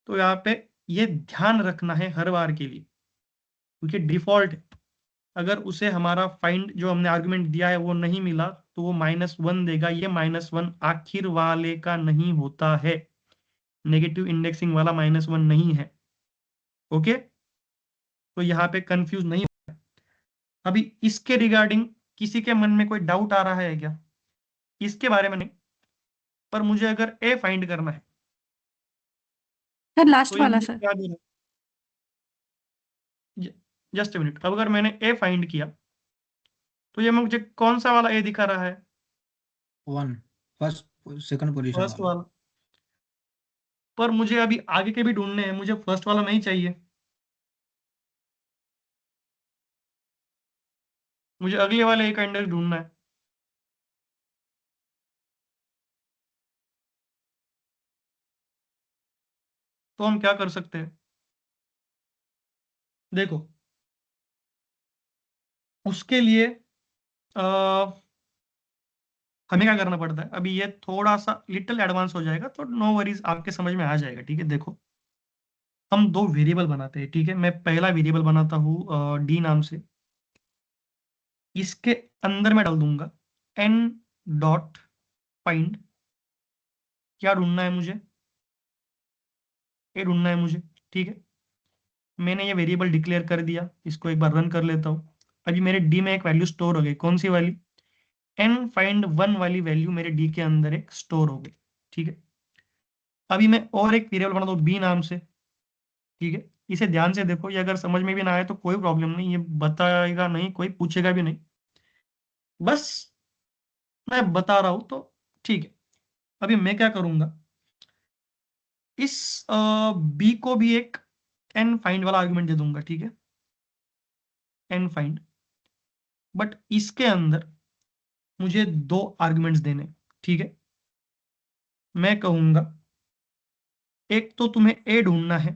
तो यहाँ पे ये ध्यान रखना है हर बार के लिए, क्योंकि डिफॉल्ट है। अगर उसे हमारा फाइंड जो हमने आर्ग्यूमेंट दिया है वो नहीं मिला तो वो -1 देगा। ये -1 आखिर वाले का नहीं होता है, नेगेटिव इंडेक्सिंग वाला -1 नहीं है। ओके, तो यहाँ पे कंफ्यूज नहीं। अभी इसके रिगार्डिंग किसी के मन में कोई डाउट आ रहा है क्या? इसके बारे में नहीं, पर मुझे अगर ए फाइंड करना है सर तो लास्ट ये वाला मुझे सर। क्या दे रहा है? जस्ट ए मिनट, अब अगर मैंने ए फाइंड किया तो ये मुझे कौन सा वाला ए दिखा रहा है? 1 फर्स्ट सेकंड पोजीशन फर्स्ट वाला। वाला। पर मुझे अभी आगे के भी ढूंढने हैं, मुझे फर्स्ट वाला नहीं चाहिए, मुझे अगले वाले ए का इंडेक्स ढूंढना है। तो हम क्या कर सकते हैं? देखो उसके लिए आ, हमें क्या करना पड़ता है, अभी ये थोड़ा सा लिटिल एडवांस हो जाएगा तो नो वरीज, आपके समझ में आ जाएगा। ठीक है, देखो हम दो वेरिएबल बनाते हैं। ठीक है, मैं पहला वेरिएबल बनाता हूँ डी नाम से, इसके अंदर मैं डाल दूंगा एन डॉट फाइंड। क्या ढूंढना है मुझे? ए ढूंढना है मुझे। ठीक है, मैंने ये वेरिएबल डिक्लेयर कर दिया, इसको एक बार रन कर लेता हूँ। अभी मेरे डी में एक वैल्यू स्टोर हो गई, कौन सी वाली? एन फाइंड 1 वाली वैल्यू मेरे डी के अंदर एक स्टोर हो गई। ठीक है, अभी मैं और एक वेरिएबल बनाता हूँ बी नाम से। ठीक है, इसे ध्यान से देखो, ये अगर समझ में भी ना आए तो कोई प्रॉब्लम नहीं, ये बताएगा नहीं, कोई पूछेगा भी नहीं, बस मैं बता रहा हूं तो ठीक है। अभी मैं क्या करूंगा, इस बी को भी एक एन फाइंड वाला आर्गुमेंट दे दूंगा। ठीक है, एन फाइंड, बट इसके अंदर मुझे दो आर्गुमेंट्स देने। ठीक है, मैं कहूंगा एक तो तुम्हें ए ढूंढना है।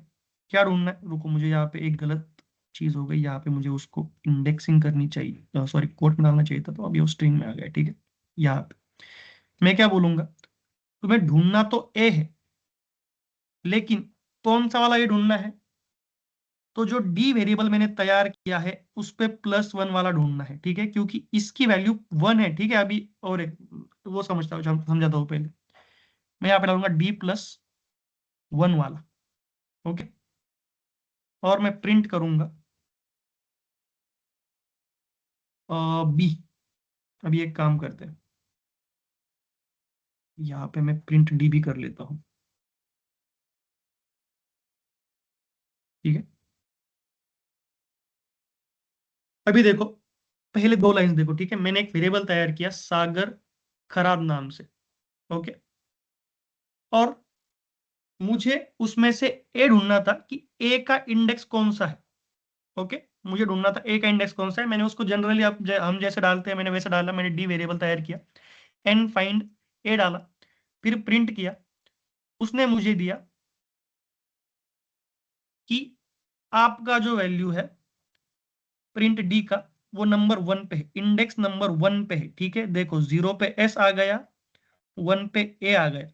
क्या ढूंढना है? रुको, मुझे यहाँ पे एक गलत चीज हो गई, यहाँ पे मुझे उसको इंडेक्सिंग करनी चाहिए, सॉरी कोट में डालना चाहिए था, तो अभी वो स्ट्रिंग में आ गया। ठीक है, यहाँ पे मैं क्या बोलूंगा, तुम्हें ढूंढना तो ए है, लेकिन कौन सा वाला ए ढूंढना है? तो जो डी वेरिएबल मैंने तैयार किया है उस पे +1 वाला ढूंढना है, ठीक है, क्योंकि इसकी वैल्यू 1 है, ठीक है। अभी और एक वो समझता हूँ, समझाता हूँ पहले। मैं यहाँ पे डालूंगा D+1 वाला, ओके, और मैं प्रिंट करूंगा बी। अभी एक काम करते हैं, यहाँ पे मैं प्रिंट डी भी कर लेता हूँ, ठीक है। अभी देखो, पहले 2 लाइन देखो, ठीक है। मैंने एक वेरिएबल तैयार किया सागर खराद नाम से, ओके, और मुझे उसमें से ए ढूंढना था कि ए का इंडेक्स कौन सा है, ओके। मुझे ढूंढना था ए का इंडेक्स कौन सा है। मैंने उसको जनरली हम जैसे डालते हैं मैंने वैसे डाला। मैंने डी वेरिएबल तैयार किया, एन फाइंड ए डाला, फिर प्रिंट किया। उसने मुझे दिया कि आपका जो वैल्यू है प्रिंट डी का वो नंबर 1 पे है, इंडेक्स नंबर 1 पे है, ठीक है। देखो 0 पे एस आ गया, 1 पे ए आ गया,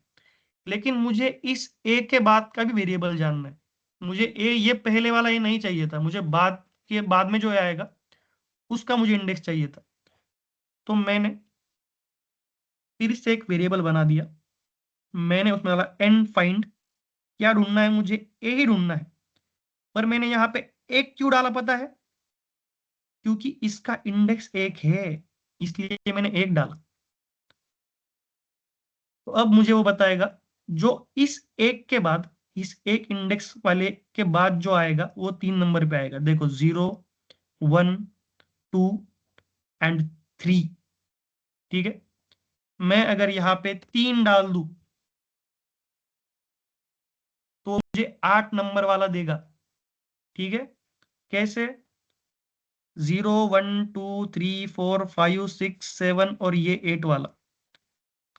लेकिन मुझे इस ए के बाद का भी वेरिएबल जानना है। मुझे ए, ये पहले वाला ए नहीं चाहिए था, मुझे बाद में जो आएगा उसका मुझे इंडेक्स चाहिए था। तो मैंने फिर से एक वेरिएबल बना दिया। मैंने उसमें डाला एन फाइंड। क्या ढूंढना है मुझे? ए ही ढूंढना है। पर मैंने यहाँ पे एक क्यों डाला पता है? क्योंकि इसका इंडेक्स 1 है, इसलिए मैंने 1 डाला। तो अब मुझे वो बताएगा जो इस 1 के बाद, इस एक इंडेक्स वाले के बाद जो आएगा वो 3 नंबर पे आएगा। देखो 0, 1, 2 एंड 3, ठीक है। मैं अगर यहाँ पे 3 डाल दूं तो मुझे 8 नंबर वाला देगा, ठीक है। कैसे? 0, 1, 2, 3, 4, 5, 6, 7 और ये 8 वाला।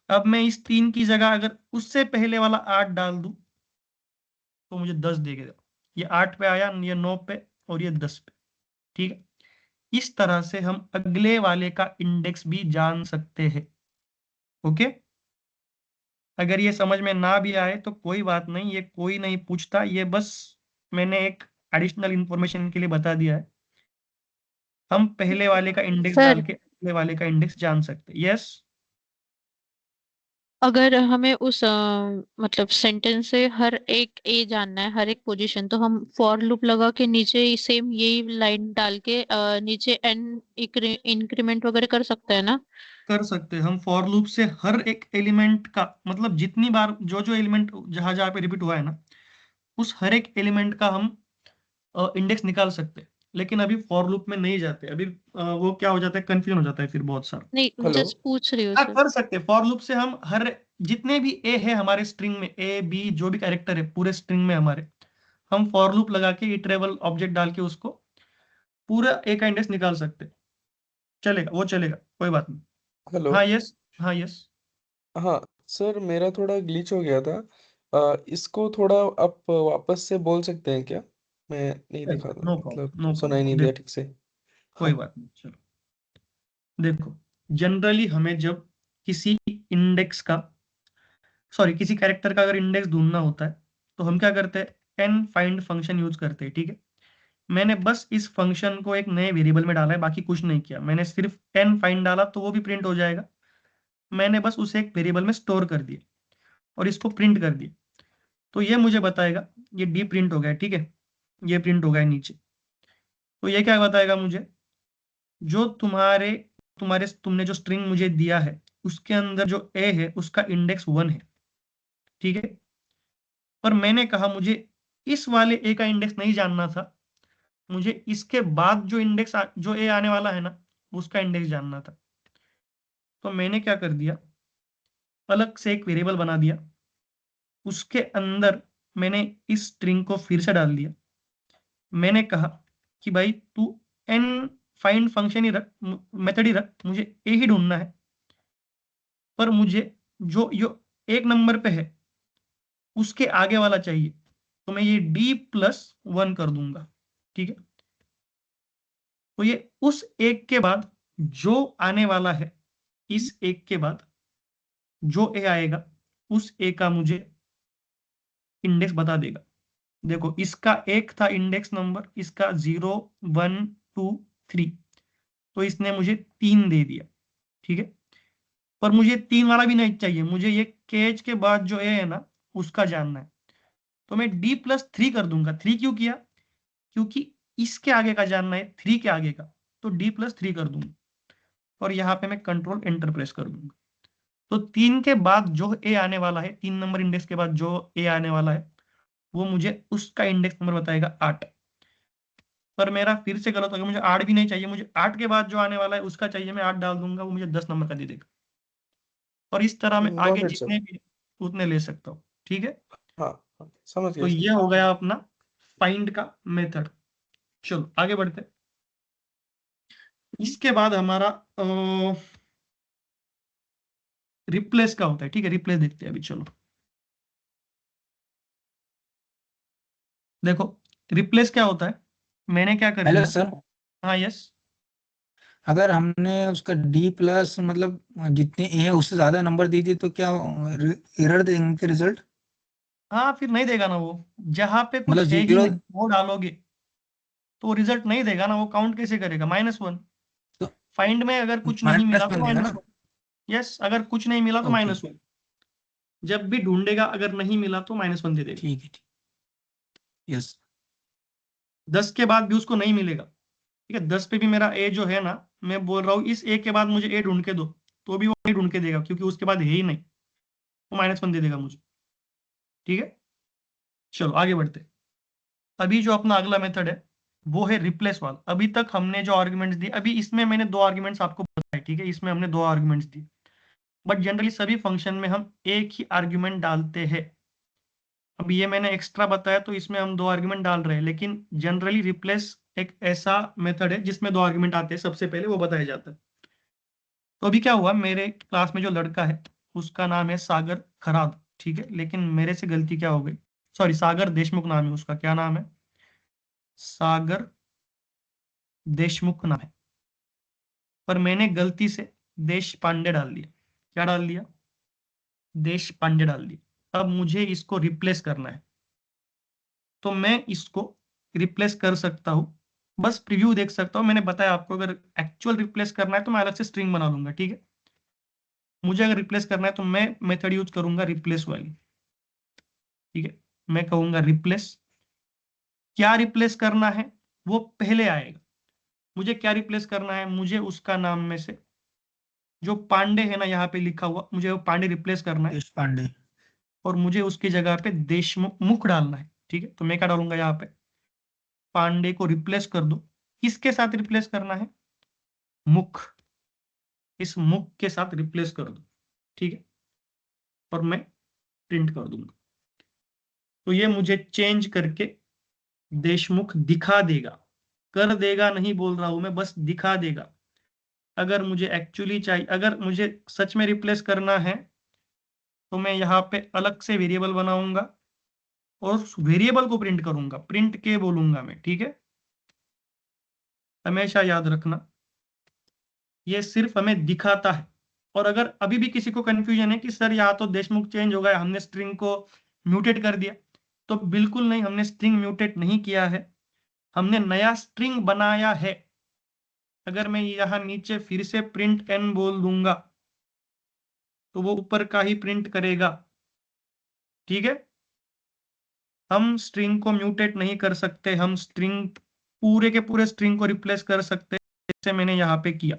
अब मैं इस 3 की जगह अगर उससे पहले वाला 8 डाल दूं तो मुझे 10 देगा। ये 8 पे आया, ये 9 पे और ये 10 पे, ठीक है। इस तरह से हम अगले वाले का इंडेक्स भी जान सकते हैं, ओके। अगर ये समझ में ना भी आए तो कोई बात नहीं, ये कोई नहीं पूछता, ये बस मैंने एक एडिशनल इंफॉर्मेशन के लिए बता दिया है। हम पहले वाले का इंडेक्स सर, डाल के अगले वाले का इंडेक्स जान सकते हैं। यस, अगर हमें उस मतलब सेंटेंस से हर एक ए जानना है, हर एक पोजीशन, तो हम फॉर लूप लगा के नीचे सेम यही लाइन डाल के नीचे एन इंक्रीमेंट वगैरह कर सकते हैं ना? कर सकते हैं हम। फॉर लूप से हर एक एलिमेंट का, मतलब जितनी बार जो जो एलिमेंट जहां जहां पे रिपीट हुआ है ना, उस हर एक एलिमेंट का हम इंडेक्स निकाल सकते हैं। लेकिन अभी फॉर लूप में नहीं जाते अभी, वो क्या हो जाता है, कंफ्यूजन हो जाता है फिर बहुत सारा। नहीं, हेलो। जस्ट पूछ रही हूँ हाँ, सर। कर सकते हैं। फॉर लूप से हम हर जितने भी ए है हमारे स्ट्रिंग में, ए बी जो भी कैरेक्टर है पूरे स्ट्रिंग में हमारे, हम फॉर लूप लगा के इटरेबल ऑब्जेक्ट डाल के उसको पूरा ए का इंडेक्स निकाल सकते हैं। चलेगा, वो चलेगा, कोई बात नहीं। हेलो। हाँ यस, हाँ यस। हाँ सर, मेरा थोड़ा ग्लिच हो गया था। इसको थोड़ा आप वापस से बोल सकते हैं क्या? मैं नहीं दिखा था, नो मतलब प्रॉब्लम, नो सुनाई नहीं प्रॉब्लम। दिया देखो, ठीक से। कोई हाँ। बात नहीं, चलो। देखो, जनरली हमें जब किसी इंडेक्स का, सॉरी किसी कैरेक्टर का अगर इंडेक्स ढूंढना होता है तो हम क्या करते हैं? एन फाइंड फंक्शन यूज करते हैं, ठीक है। मैंने बस इस फंक्शन को एक नए वेरिएबल में डाला है, बाकी कुछ नहीं किया। मैंने सिर्फ एन फाइंड डाला तो वो भी प्रिंट हो जाएगा। मैंने बस उसे एक वेरिएबल में स्टोर कर दिया और इसको प्रिंट कर दिया। तो ये मुझे बताएगा ये डी प्रिंट हो गया, ठीक है, ये प्रिंट हो गया नीचे। तो ये क्या बताएगा मुझे? जो तुम्हारे तुमने जो स्ट्रिंग मुझे दिया है उसके अंदर जो ए है उसका इंडेक्स 1 है, ठीक है। पर मैंने कहा मुझे इस वाले ए का इंडेक्स नहीं जानना था, मुझे इसके बाद जो जो ए आने वाला है ना उसका इंडेक्स जानना था। तो मैंने क्या कर दिया, अलग से एक वेरिएबल बना दिया, उसके अंदर मैंने इस स्ट्रिंग को फिर से डाल दिया। मैंने कहा कि भाई तू एन फाइंड फंक्शन ही रख, मेथड ही रख, मुझे ए ही ढूंढना है। पर मुझे जो यो 1 नंबर पे है उसके आगे वाला चाहिए, तो मैं ये D+1 कर दूंगा, ठीक है। तो ये उस एक के बाद जो आने वाला है, इस एक के बाद जो ए आएगा उस ए का मुझे इंडेक्स बता देगा। देखो इसका एक था इंडेक्स नंबर, इसका 0 1 2 3, तो इसने मुझे 3 दे दिया, ठीक है। पर मुझे 3 वाला भी नहीं चाहिए, मुझे ये केज के बाद जो ए है ना उसका जानना है। तो मैं D+3 कर दूंगा। 3 क्यों किया? क्योंकि इसके आगे का जानना है, 3 के आगे का, तो D+3 कर दूंगा और यहाँ पे मैं कंट्रोल एंटर प्रेस कर दूंगा। तो 3 के बाद जो ए आने वाला है, 3 नंबर इंडेक्स के बाद जो ए आने वाला है, वो मुझे उसका इंडेक्स नंबर बताएगा 8। पर मेरा फिर से गलत हो गया, मुझे 8 भी नहीं चाहिए, मुझे 8 के बाद जो आने वाला है उसका चाहिए। मैं 8 डाल दूंगा, वो मुझे 10 नंबर का दे देगा। और इस तरह मैं आगे गॉट इट सर। जितने भी उतने ले सकता हूँ, ठीक है। हाँ हाँ, समझ तो गया ये सर। हो गया अपना फाइंड का मेथड। चलो आगे बढ़ते हैं। इसके बाद हमारा रिप्लेस का होता है, ठीक है। रिप्लेस देखते हैं अभी, चलो देखो रिप्लेस क्या होता है। मैंने क्या कर हेलो दिया। सर, हाँ यस। अगर हमने उसका D+ मतलब जितने ए है उससे ज्यादा नंबर दे दिए तो क्या एरर देंगे रिजल्ट? हाँ फिर नहीं देगा ना वो, जहां पे मतलब कुछ है ही 0 नहीं वो डालोगे तो वो रिजल्ट नहीं देगा ना, वो काउंट कैसे करेगा? -1। तो फाइंड में अगर कुछ नहीं मिला तो -1 देगा ना? -1। यस, अगर कुछ नहीं मिला तो ओके, -1। जब भी ढूंढेगा अगर नहीं मिला तो -1 दे देगा। ठीक है, ठीक, यस। 10 के बाद भी उसको नहीं मिलेगा, ठीक है। 10 पे भी मेरा ए जो है ना, मैं बोल रहा हूँ इस ए के बाद मुझे ए ढूंढ के दो, तो भी वो नहीं ढूंढ के देगा क्योंकि उसके बाद है ही नहीं, वो -1 दे देगा मुझे, ठीक है। चलो आगे बढ़ते हैं। अभी जो अपना अगला मेथड है वो है रिप्लेस वाला। अभी तक हमने जो आर्ग्यूमेंट्स दिए, अभी इसमें मैंने 2 आर्ग्यूमेंट्स आपको बताए, ठीक है। इसमें हमने 2 आर्ग्यूमेंट्स दिए, बट जनरली सभी फंक्शन में हम एक ही आर्ग्यूमेंट डालते हैं। अब ये मैंने एक्स्ट्रा बताया तो इसमें हम 2 आर्ग्यूमेंट डाल रहे हैं, लेकिन जनरली रिप्लेस एक ऐसा मेथड है जिसमें 2 आर्ग्यूमेंट आते हैं, सबसे पहले वो बताया जाता है। तो अभी क्या हुआ, मेरे क्लास में जो लड़का है उसका नाम है सागर खराद, ठीक है। लेकिन मेरे से गलती क्या हो गई, सॉरी सागर देशमुख नाम है उसका। क्या नाम है? सागर देशमुख नाम है। पर मैंने गलती से देश पांडे डाल दिया। क्या डाल दिया? देश पांडे डाल दिया। अब मुझे इसको रिप्लेस करना है, तो मैं इसको रिप्लेस कर सकता हूँ, बस प्रीव्यू देख सकता हूँ। मैंने बताया आपको अगर एक्चुअल रिप्लेस करना है तो मैं अलग से स्ट्रिंग बना लूंगा, ठीक है। मुझे अगर रिप्लेस करना है तो मैं मेथड यूज करूंगा रिप्लेस वाली, ठीक है। मैं कहूंगा रिप्लेस। क्या रिप्लेस करना है वो पहले आएगा। मुझे क्या रिप्लेस करना है? मुझे उसका नाम में से जो पांडे है ना यहाँ पे लिखा हुआ, मुझे वो पांडे रिप्लेस करना है देश पांडे। और मुझे उसकी जगह पे देशमुख मुख डालना है, ठीक है। तो मैं क्या डालूंगा यहाँ पे, पांडे को रिप्लेस कर दो। किसके साथ रिप्लेस करना है? मुख। इस मुख के साथ रिप्लेस कर दो, ठीक है। और मैं प्रिंट कर दूंगा, तो ये मुझे चेंज करके देशमुख दिखा देगा। कर देगा नहीं बोल रहा हूं मैं, बस दिखा देगा। अगर मुझे एक्चुअली चाहिए, अगर मुझे सच में रिप्लेस करना है तो मैं यहाँ पे अलग से वेरिएबल बनाऊंगा और वेरिएबल को प्रिंट करूंगा, प्रिंट के बोलूंगा मैं, ठीक है। हमेशा याद रखना, ये सिर्फ हमें दिखाता है। और अगर अभी भी किसी को कंफ्यूजन है कि सर यहाँ तो देशमुख चेंज हो गया, हमने स्ट्रिंग को म्यूटेट कर दिया, तो बिल्कुल नहीं, हमने स्ट्रिंग म्यूटेट नहीं किया है, हमने नया स्ट्रिंग बनाया है। अगर मैं यहाँ नीचे फिर से प्रिंट एन बोल दूंगा तो वो ऊपर का ही प्रिंट करेगा, ठीक है। हम स्ट्रिंग को म्यूटेट नहीं कर सकते, हम स्ट्रिंग पूरे के पूरे स्ट्रिंग को रिप्लेस कर सकते हैं, जैसे मैंने यहाँ पे किया।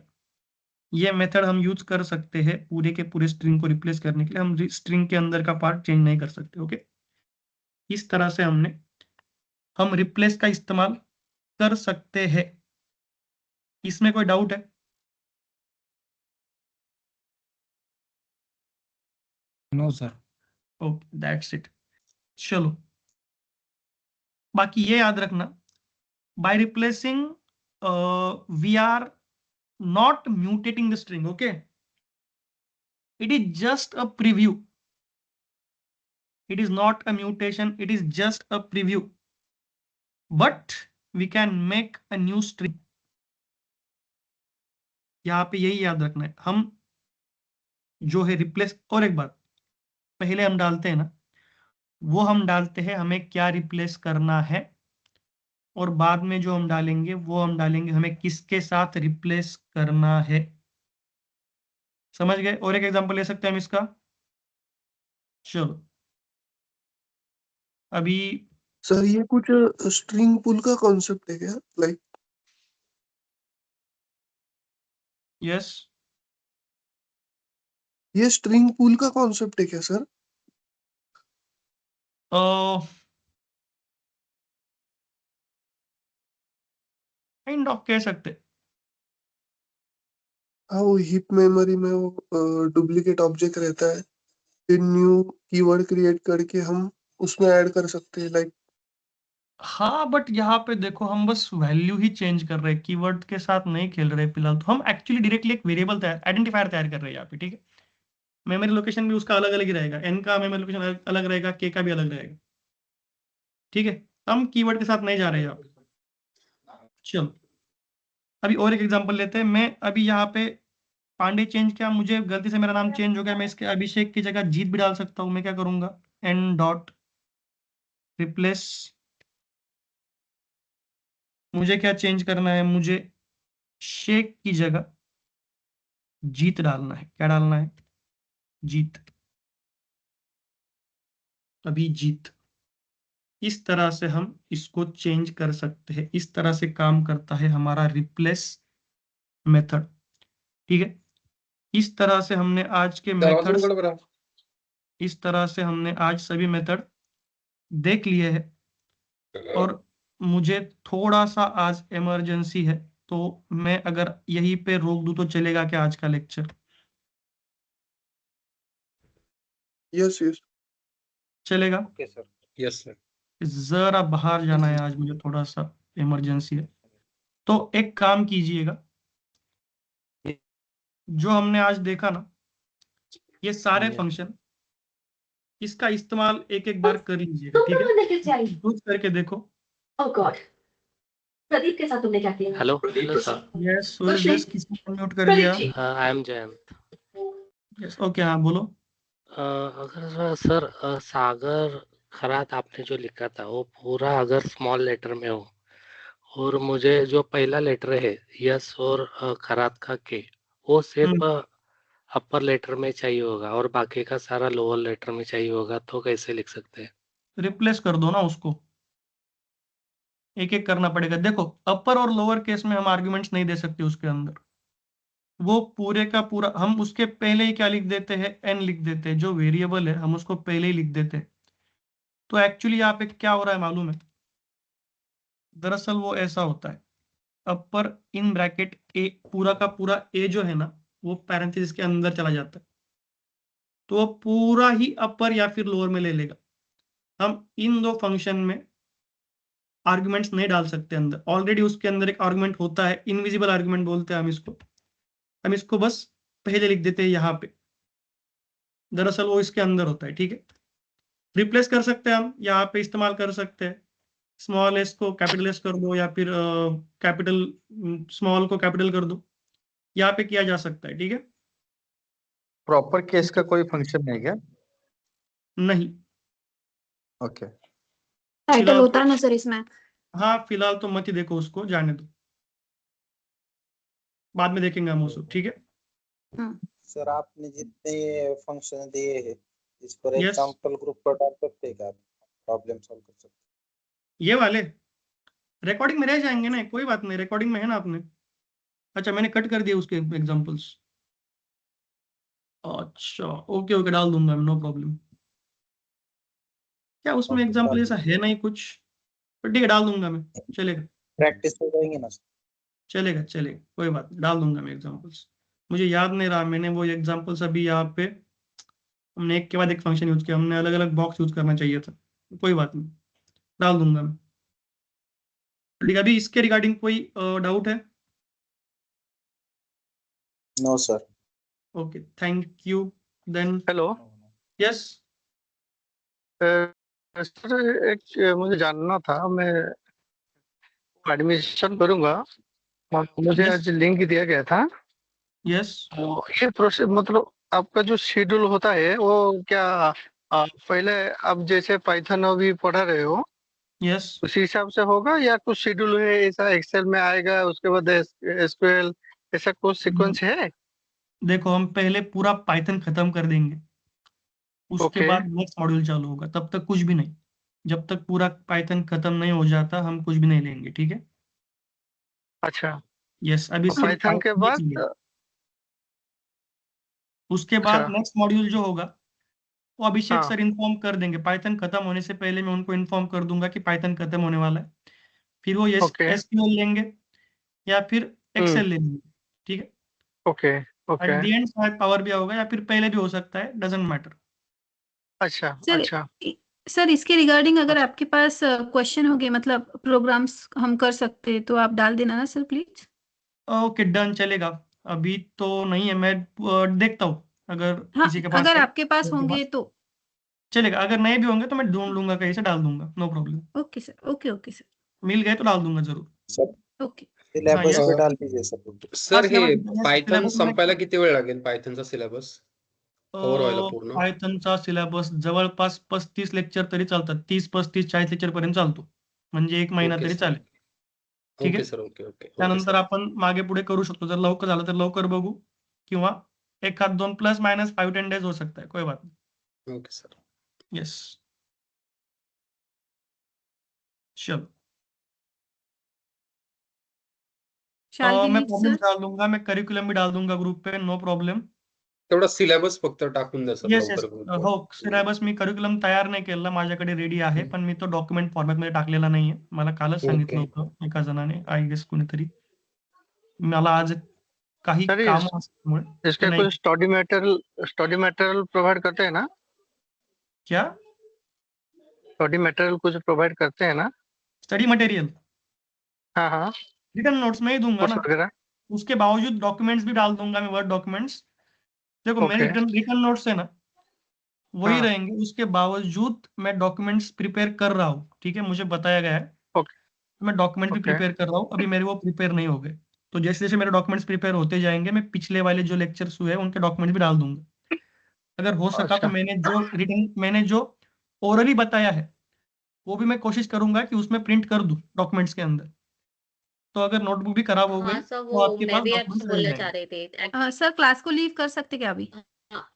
ये मेथड हम यूज कर सकते हैं पूरे के पूरे स्ट्रिंग को रिप्लेस करने के लिए। हम स्ट्रिंग के अंदर का पार्ट चेंज नहीं कर सकते, ओके। इस तरह से हम रिप्लेस का इस्तेमाल कर सकते हैं। इसमें कोई डाउट है? No sir. Okay that's it. चलो बाकी ये याद रखना, by replacing we are not mutating the string, okay? It is just a preview. It is not a mutation, it is just a preview, but we can make a new string. यहाँ पे यही याद रखना है, हम जो है replace. और एक बात पहले हम डालते हैं ना, वो हम डालते हैं हमें क्या रिप्लेस करना है, और बाद में जो हम डालेंगे वो हम डालेंगे हमें किसके साथ रिप्लेस करना है। समझ गए? और एक एग्जांपल ले सकते हैं हम इसका। चलो अभी सर ये कुछ स्ट्रिंग पुल का कॉन्सेप्ट है क्या, लाइक? यस, ये स्ट्रिंग पुल का कॉन्सेप्ट है क्या सर? काइंड ऑफ कह सकते हैं। हाँ, वो हीप मेमोरी में वो डुप्लीकेट ऑब्जेक्ट रहता है, फिर न्यू कीवर्ड क्रिएट करके हम उसमें ऐड कर सकते हैं, लाइक। हाँ बट यहाँ पे देखो हम बस वैल्यू ही चेंज कर रहे हैं, कीवर्ड के साथ नहीं खेल रहे फिलहाल। तो हम एक्चुअली डायरेक्टली एक वेरिएबल तैयार, आइडेंटिफायर तैयार कर रहे हैं यहाँ पे, ठीक है। मेमोरी लोकेशन भी उसका अलग अलग ही रहेगा, एन का मेमोरी लोकेशन अलग रहेगा, के का भी अलग रहेगा, ठीक है। हम कीवर्ड के साथ नहीं जा रहे हैं यहाँ पे। चलो अभी और एक एग्जांपल लेते हैं। मैं अभी यहाँ पे पांडे चेंज किया, मुझे गलती से मेरा नाम चेंज हो गया, मैं इसके अभिषेक की जगह जीत भी डाल सकता हूँ। मैं क्या करूंगा, एन डॉट रिप्लेस, मुझे क्या चेंज करना है, मुझे शेख की जगह जीत डालना है। क्या डालना है, जीत। अभी जीत। इस तरह से हम इसको चेंज कर सकते हैं, इस तरह से काम करता है हमारा रिप्लेस मेथड, ठीक है। इस तरह से हमने आज के मेथड्स, इस तरह से हमने आज सभी मेथड देख लिए हैं। और मुझे थोड़ा सा आज इमरजेंसी है, तो मैं अगर यहीं पे रोक दूं तो चलेगा क्या आज का लेक्चर? Yes yes. चलेगा? Okay sir. Yes sir. जरा बाहर जाना है आज मुझे, थोड़ा सा इमरजेंसी है। तो एक काम कीजिएगा, जो हमने आज देखा ना, ये सारे फंक्शन, इसका इस्तेमाल एक एक बार कर लीजिएगा, ठीक है। यूज करके देखो। प्रदीप के साथ तुमने क्या किया? हेलो हेलो सर, यस सूरज, यस किसी को म्यूट कर दिया? I am Jayant. Yes okay, हाँ बोलो। अगर सर सागर खरात आपने जो लिखा था वो पूरा अगर स्मॉल लेटर में हो, और मुझे जो पहला लेटर है यस और खरात का के, वो सिर्फ अपर लेटर में चाहिए होगा और बाकी का सारा लोअर लेटर में चाहिए होगा, तो कैसे लिख सकते हैं? रिप्लेस कर दो ना उसको, एक एक करना पड़ेगा। देखो अपर और लोअर केस में हम आर्ग्यूमेंट्स नहीं दे सकते उसके अंदर, वो पूरे का पूरा हम उसके पहले ही क्या लिख देते हैं, एन लिख देते हैं। जो वेरिएबल है हम उसको पहले ही लिख देते हैं। तो एक्चुअली यहाँ पे क्या हो रहा है मालूम है, दरअसल वो ऐसा होता है, अपर इन ब्रैकेट ए, पूरा का पूरा ए जो है ना, वो पैरेंथेसिस के अंदर चला जाता है, तो वो पूरा ही अपर या फिर लोअर में ले लेगा। हम इन दो फंक्शन में आर्गुमेंट्स नहीं डाल सकते अंदर, ऑलरेडी उसके अंदर एक आर्गुमेंट होता है, इनविजिबल आर्गुमेंट बोलते हैं हम इसको। हम इसको बस पहले लिख देते हैं यहाँ पे, दरअसल वो इसके अंदर होता है, ठीक है। रिप्लेस कर सकते हैं हम, यहाँ पे इस्तेमाल कर सकते हैं, स्मॉल एस को कैपिटल एस कर दो, या फिर कैपिटल स्मॉल को कैपिटल कर दो, यहाँ पे किया जा सकता है, ठीक है। प्रॉपर केस का कोई फंक्शन नहीं क्या? नहीं, ओके। टाइटल होता है ना सर इसमें? हाँ फिलहाल तो मत ही देखो उसको, जाने दो, बाद में देखेंगे हम उसको, ठीक है। सर आपने जितने फंक्शन दिए हैं इस पर Yes. एग्जांपल ग्रुप पर डाल सकते हैं क्या, प्रॉब्लम सॉल्व कर सकते हैं? ये वाले रिकॉर्डिंग में रह जाएंगे ना, कोई बात नहीं, रिकॉर्डिंग में है ना आपने। अच्छा मैंने कट कर दिया उसके एग्जांपल्स। अच्छा ओके ओके, डाल दूंगा नो प्रॉब्लम। क्या उसमें Okay, एग्जांपल डाल ऐसा है नहीं कुछ, पर ठीक है डाल दूंगा मैं, चलेगा प्रैक्टिस हो जाएंगे ना सर। चलेगा चलेगा, कोई बात नहीं, डाल दूंगा मैं एग्जांपल्स। मुझे याद नहीं रहा, मैंने वो एग्जांपल्स अभी यहाँ पे हमने एक के बाद एक फंक्शन यूज किया, हमने अलग अलग बॉक्स यूज करना चाहिए था, कोई बात नहीं, डाल दूंगा मैं। ठीक है, अभी इसके रिगार्डिंग कोई डाउट है? No sir. Okay thank you then. Hello yes sir, एक मुझे जानना था, मैं एडमिशन करूंगा, मुझे Yes. आज लिंक दिया गया था। यस तो ये प्रोसेस मतलब आपका जो शेड्यूल होता है वो क्या पहले अब जैसे पाइथन अभी पढ़ा रहे हो यस उसी हिसाब से होगा या कुछ शेड्यूल है ऐसा एक्सेल में आएगा उसके बाद एसक्यूएल ऐसा कुछ सीक्वेंस है? देखो, हम पहले पूरा पाइथन खत्म कर देंगे, उसके ओके बाद नेक्स्ट मॉड्यूल चालू होगा, तब तक कुछ भी नहीं। जब तक पूरा पाइथन खत्म नहीं हो जाता हम कुछ भी नहीं लेंगे, ठीक है? अच्छा यस, अभी तो सिर्फ पाइथन के पाइथन ही बाद चाहिए। उसके बाद अच्छा नेक्स्ट मॉड्यूल जो होगा वो अभिषेक हाँ सर इन्फॉर्म कर देंगे। पाइथन खत्म होने से पहले मैं उनको इन्फॉर्म कर दूंगा कि पाइथन खत्म होने वाला है, फिर वो ओके एसक्यूएल लेंगे या फिर एक्सेल ले लेंगे, ठीक है? Okay at okay the end शायद पावर भी होगा या फिर पहले भी हो सकता है, डजेंट मैटर। अच्छा सर अच्छा सर इसके रिगार्डिंग अगर आपके पास क्वेश्चन होंगे मतलब प्रोग्राम्स हम कर सकते हैं तो आप डाल देना ना सर प्लीज। ओके, डन, चलेगा। अभी तो नहीं है, मैं देखता हूँ अगर हाँ किसी के पास अगर है आपके पास उनके होंगे पास तो। चलेगा, अगर नहीं भी होंगे तो मैं ढूंढ लूंगा, कहीं से डाल दूंगा, no problem. Okay sir okay sir मिल गए तो डाल दूंगा जरूर। सर ओके हाँ सिलेबस यस पे डाल दीजिए सर। हाँ, सर हे पायथन सिलेबस में संपायला किती वेळ लागेल पायथनचा सिलेबस कव्हर व्हायला पूर्ण? पायथनचा सिलेबस जवळपास 35 लेक्चर तरी चालतात, 30 35 40 लेक्चर पर्यंत चालतो, म्हणजे 1 महिना ओके तरी सर चालेल, ठीक ओके आहे? सर ओके ओके ओके त्यानंतर सर आपण मागे पुढे करू शकतो, जर लवकर झालं तर लवकर बघू, किंवा एखाद 2 प्लस मायनस 5-10 डेज हो सकता है, कोई बात नहीं। ओके सर यस, चलो। शाल मैं दिलीप प्रॉब्लम सर डाल दूंगा, मैं करिकुलम भी डाल दूंगा ग्रुप पे, नो प्रॉब्लेम। तेवढा सिलेबस फक्त टाकून द्या सर येस येस, लवकर ग्रुपवर. हो, सिलेबस मी करिक्युलम तयार नाही केलेला, माझ्याकडे रेडी आहे, पण मी तो डॉक्युमेंट फॉर्मॅटमध्ये टाकलेला नाहीये, मला कालच सांगितलं ओके होतं एका जणाने, आय गेस कोणीतरी। मला आज काही सर काम असल्यामुळे ते इसका नाही। कुछ स्टडी मटेरियल प्रोवाइड करते हैं ना? क्या? स्टडी मटेरियल कुछ प्रोवाइड करते हैं ना? स्टडी मटेरियल, हाँ हाँ रिटर्न नोट्स मैं ही दूंगा नोट्स ना, वगैरह उसके बावजूद डॉक्यूमेंट्स भी डाल दूंगा मैं, वर्ड डॉक्यूमेंट्स। देखो, मेरे ओके रिटर्न नोट्स है ना, वही हाँ रहेंगे, उसके बावजूद मैं डॉक्यूमेंट्स प्रिपेयर कर रहा हूँ, ठीक है? मुझे बताया गया है, ओके मैं डॉक्यूमेंट भी ओके प्रिपेयर कर रहा हूँ, अभी मेरे वो प्रिपेयर नहीं हो गए, तो जैसे जैसे मेरे डॉक्यूमेंट्स प्रिपेयर होते जाएंगे मैं पिछले वाले जो लेक्चर्स हुए हैं उनके डॉक्यूमेंट भी डाल दूंगा। अगर हो सका तो अच्छा मैंने जो ओरली बताया है वो भी मैं कोशिश करूंगा कि उसमें प्रिंट कर दूं डॉक्यूमेंट्स के अंदर, तो अगर नोटबुक भी खराब हो गई हाँ सर, तो वो आपके मैं पास भी डॉक्यूमेंट्स आपसे रह बोलना जाएंगे। चाह रही थी सर क्लास को लीव कर सकते क्या अभी? हाँ,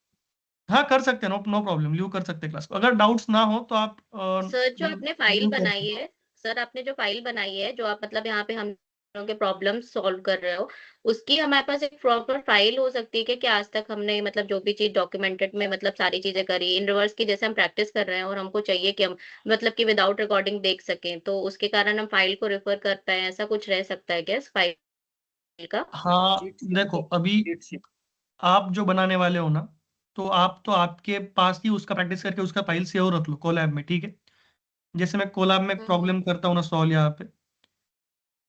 हाँ, कर सकते हैं, नो प्रॉब्लम, लीव कर सकते हैं क्लास को। अगर डाउट्स ना हो तो आप सर जो आपने फाइल लीव कर बनाई सकते है, सर आपने जो फाइल बनाई है, जो आप मतलब यहाँ पे हम लोगों के प्रॉब्लम सॉल्व कर रहे हो, उसकी हमारे पास एक प्रॉपर फाइल हो सकती है कि आज तक हमने मतलब जो भी चीज डॉक्यूमेंटेड में मतलब सारी चीजें करी इन रिवर्स की, जैसे हम प्रैक्टिस कर रहे हैं और हमको चाहिए कि हम मतलब कि विदाउट रिकॉर्डिंग देख सकें, तो उसके कारण हम फाइल को रेफर कर पाए, ऐसा कुछ रह सकता है क्या इस फाइल का? हाँ, देखो, अभी आप जो बनाने वाले हो ना, तो आपके पास ही उसका प्रैक्टिस करके उसका फाइल सेव रख लो कोलैब में, ठीक है? जैसे मैं कोलैब में प्रॉब्लम करता हूँ ना सॉल्व यहाँ पे,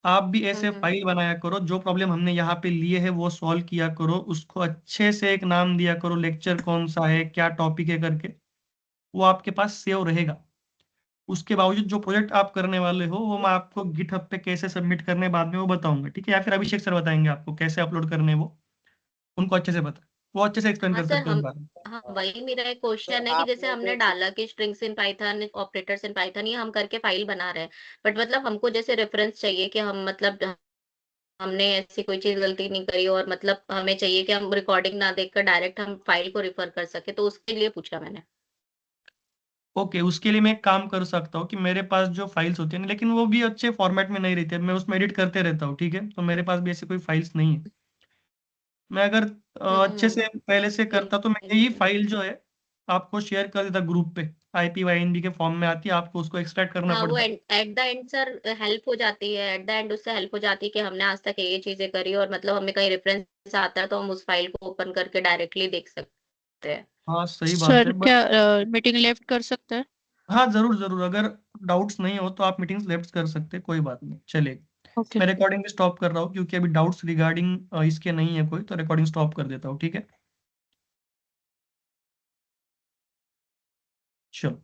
आप भी ऐसे फाइल बनाया करो, जो प्रॉब्लम हमने यहाँ पे लिए है वो सॉल्व किया करो, उसको अच्छे से एक नाम दिया करो, लेक्चर कौन सा है, क्या टॉपिक है करके, वो आपके पास सेव रहेगा। उसके बावजूद जो प्रोजेक्ट आप करने वाले हो वो मैं आपको गिटहब पे कैसे सबमिट करने बाद में वो बताऊंगा, ठीक है? या फिर अभिषेक सर बताएंगे आपको कैसे अपलोड करने वो, उनको अच्छे से पता है, वो अच्छे से एक्सप्लेन हाँ कर सर, सकते हैं उस बारे में। हाँ वही मेरा एक क्वेश्चन है कि आप जैसे लोग हमने डाला कि strings in Python, operators in Python, ये हम करके फाइल बना रहे हैं, बट मतलब हमको जैसे रेफरेंस चाहिए कि हम मतलब हमने ऐसी कोई चीज गलती नहीं करी और मतलब हमें चाहिए कि हम रिकॉर्डिंग ना देखकर डायरेक्ट हम फाइल को रिफर कर सके, तो उसके लिए पूछा मैंने। ओके, उसके लिए मैं एक काम कर सकता हूँ कि मेरे पास जो फाइल्स होती है ना, लेकिन वो भी अच्छे फॉर्मेट में नहीं रहती है, मैं उसमें एडिट करते रहता हूँ, ठीक है? तो मेरे पास भी ऐसी कोई फाइल्स नहीं है। मैं अगर अच्छे से पहले से करता तो मैं यही फाइल जो है आपको शेयर कर देता ग्रुप पे, IPYNB के फॉर्म में आती है, आपको उसको एक्सट्रैक्ट करना हाँ वो पड़ता है। Eight the and sir help हो जाती है, एट द एंड उससे हेल्प हो जाती है कि हमने आज तक ये चीजें करी और मतलब हमें कहीं रेफरेंस आता है तो हम उस फाइल को ओपन करके डायरेक्टली देख सकते हैं। हाँ, सही बात है, सर बट क्या मीटिंग लेफ्ट कर सकता है? हाँ, जरूर जरूर, अगर डाउट्स नहीं हो तो आप मीटिंग्स लेफ्ट कर सकते हैं, कोई बात नहीं, चलेगा। ओके। मैं रिकॉर्डिंग भी स्टॉप कर रहा हूँ क्योंकि अभी डाउट्स रिगार्डिंग इसके नहीं है कोई, तो रिकॉर्डिंग स्टॉप कर देता हूँ, ठीक है? चलो।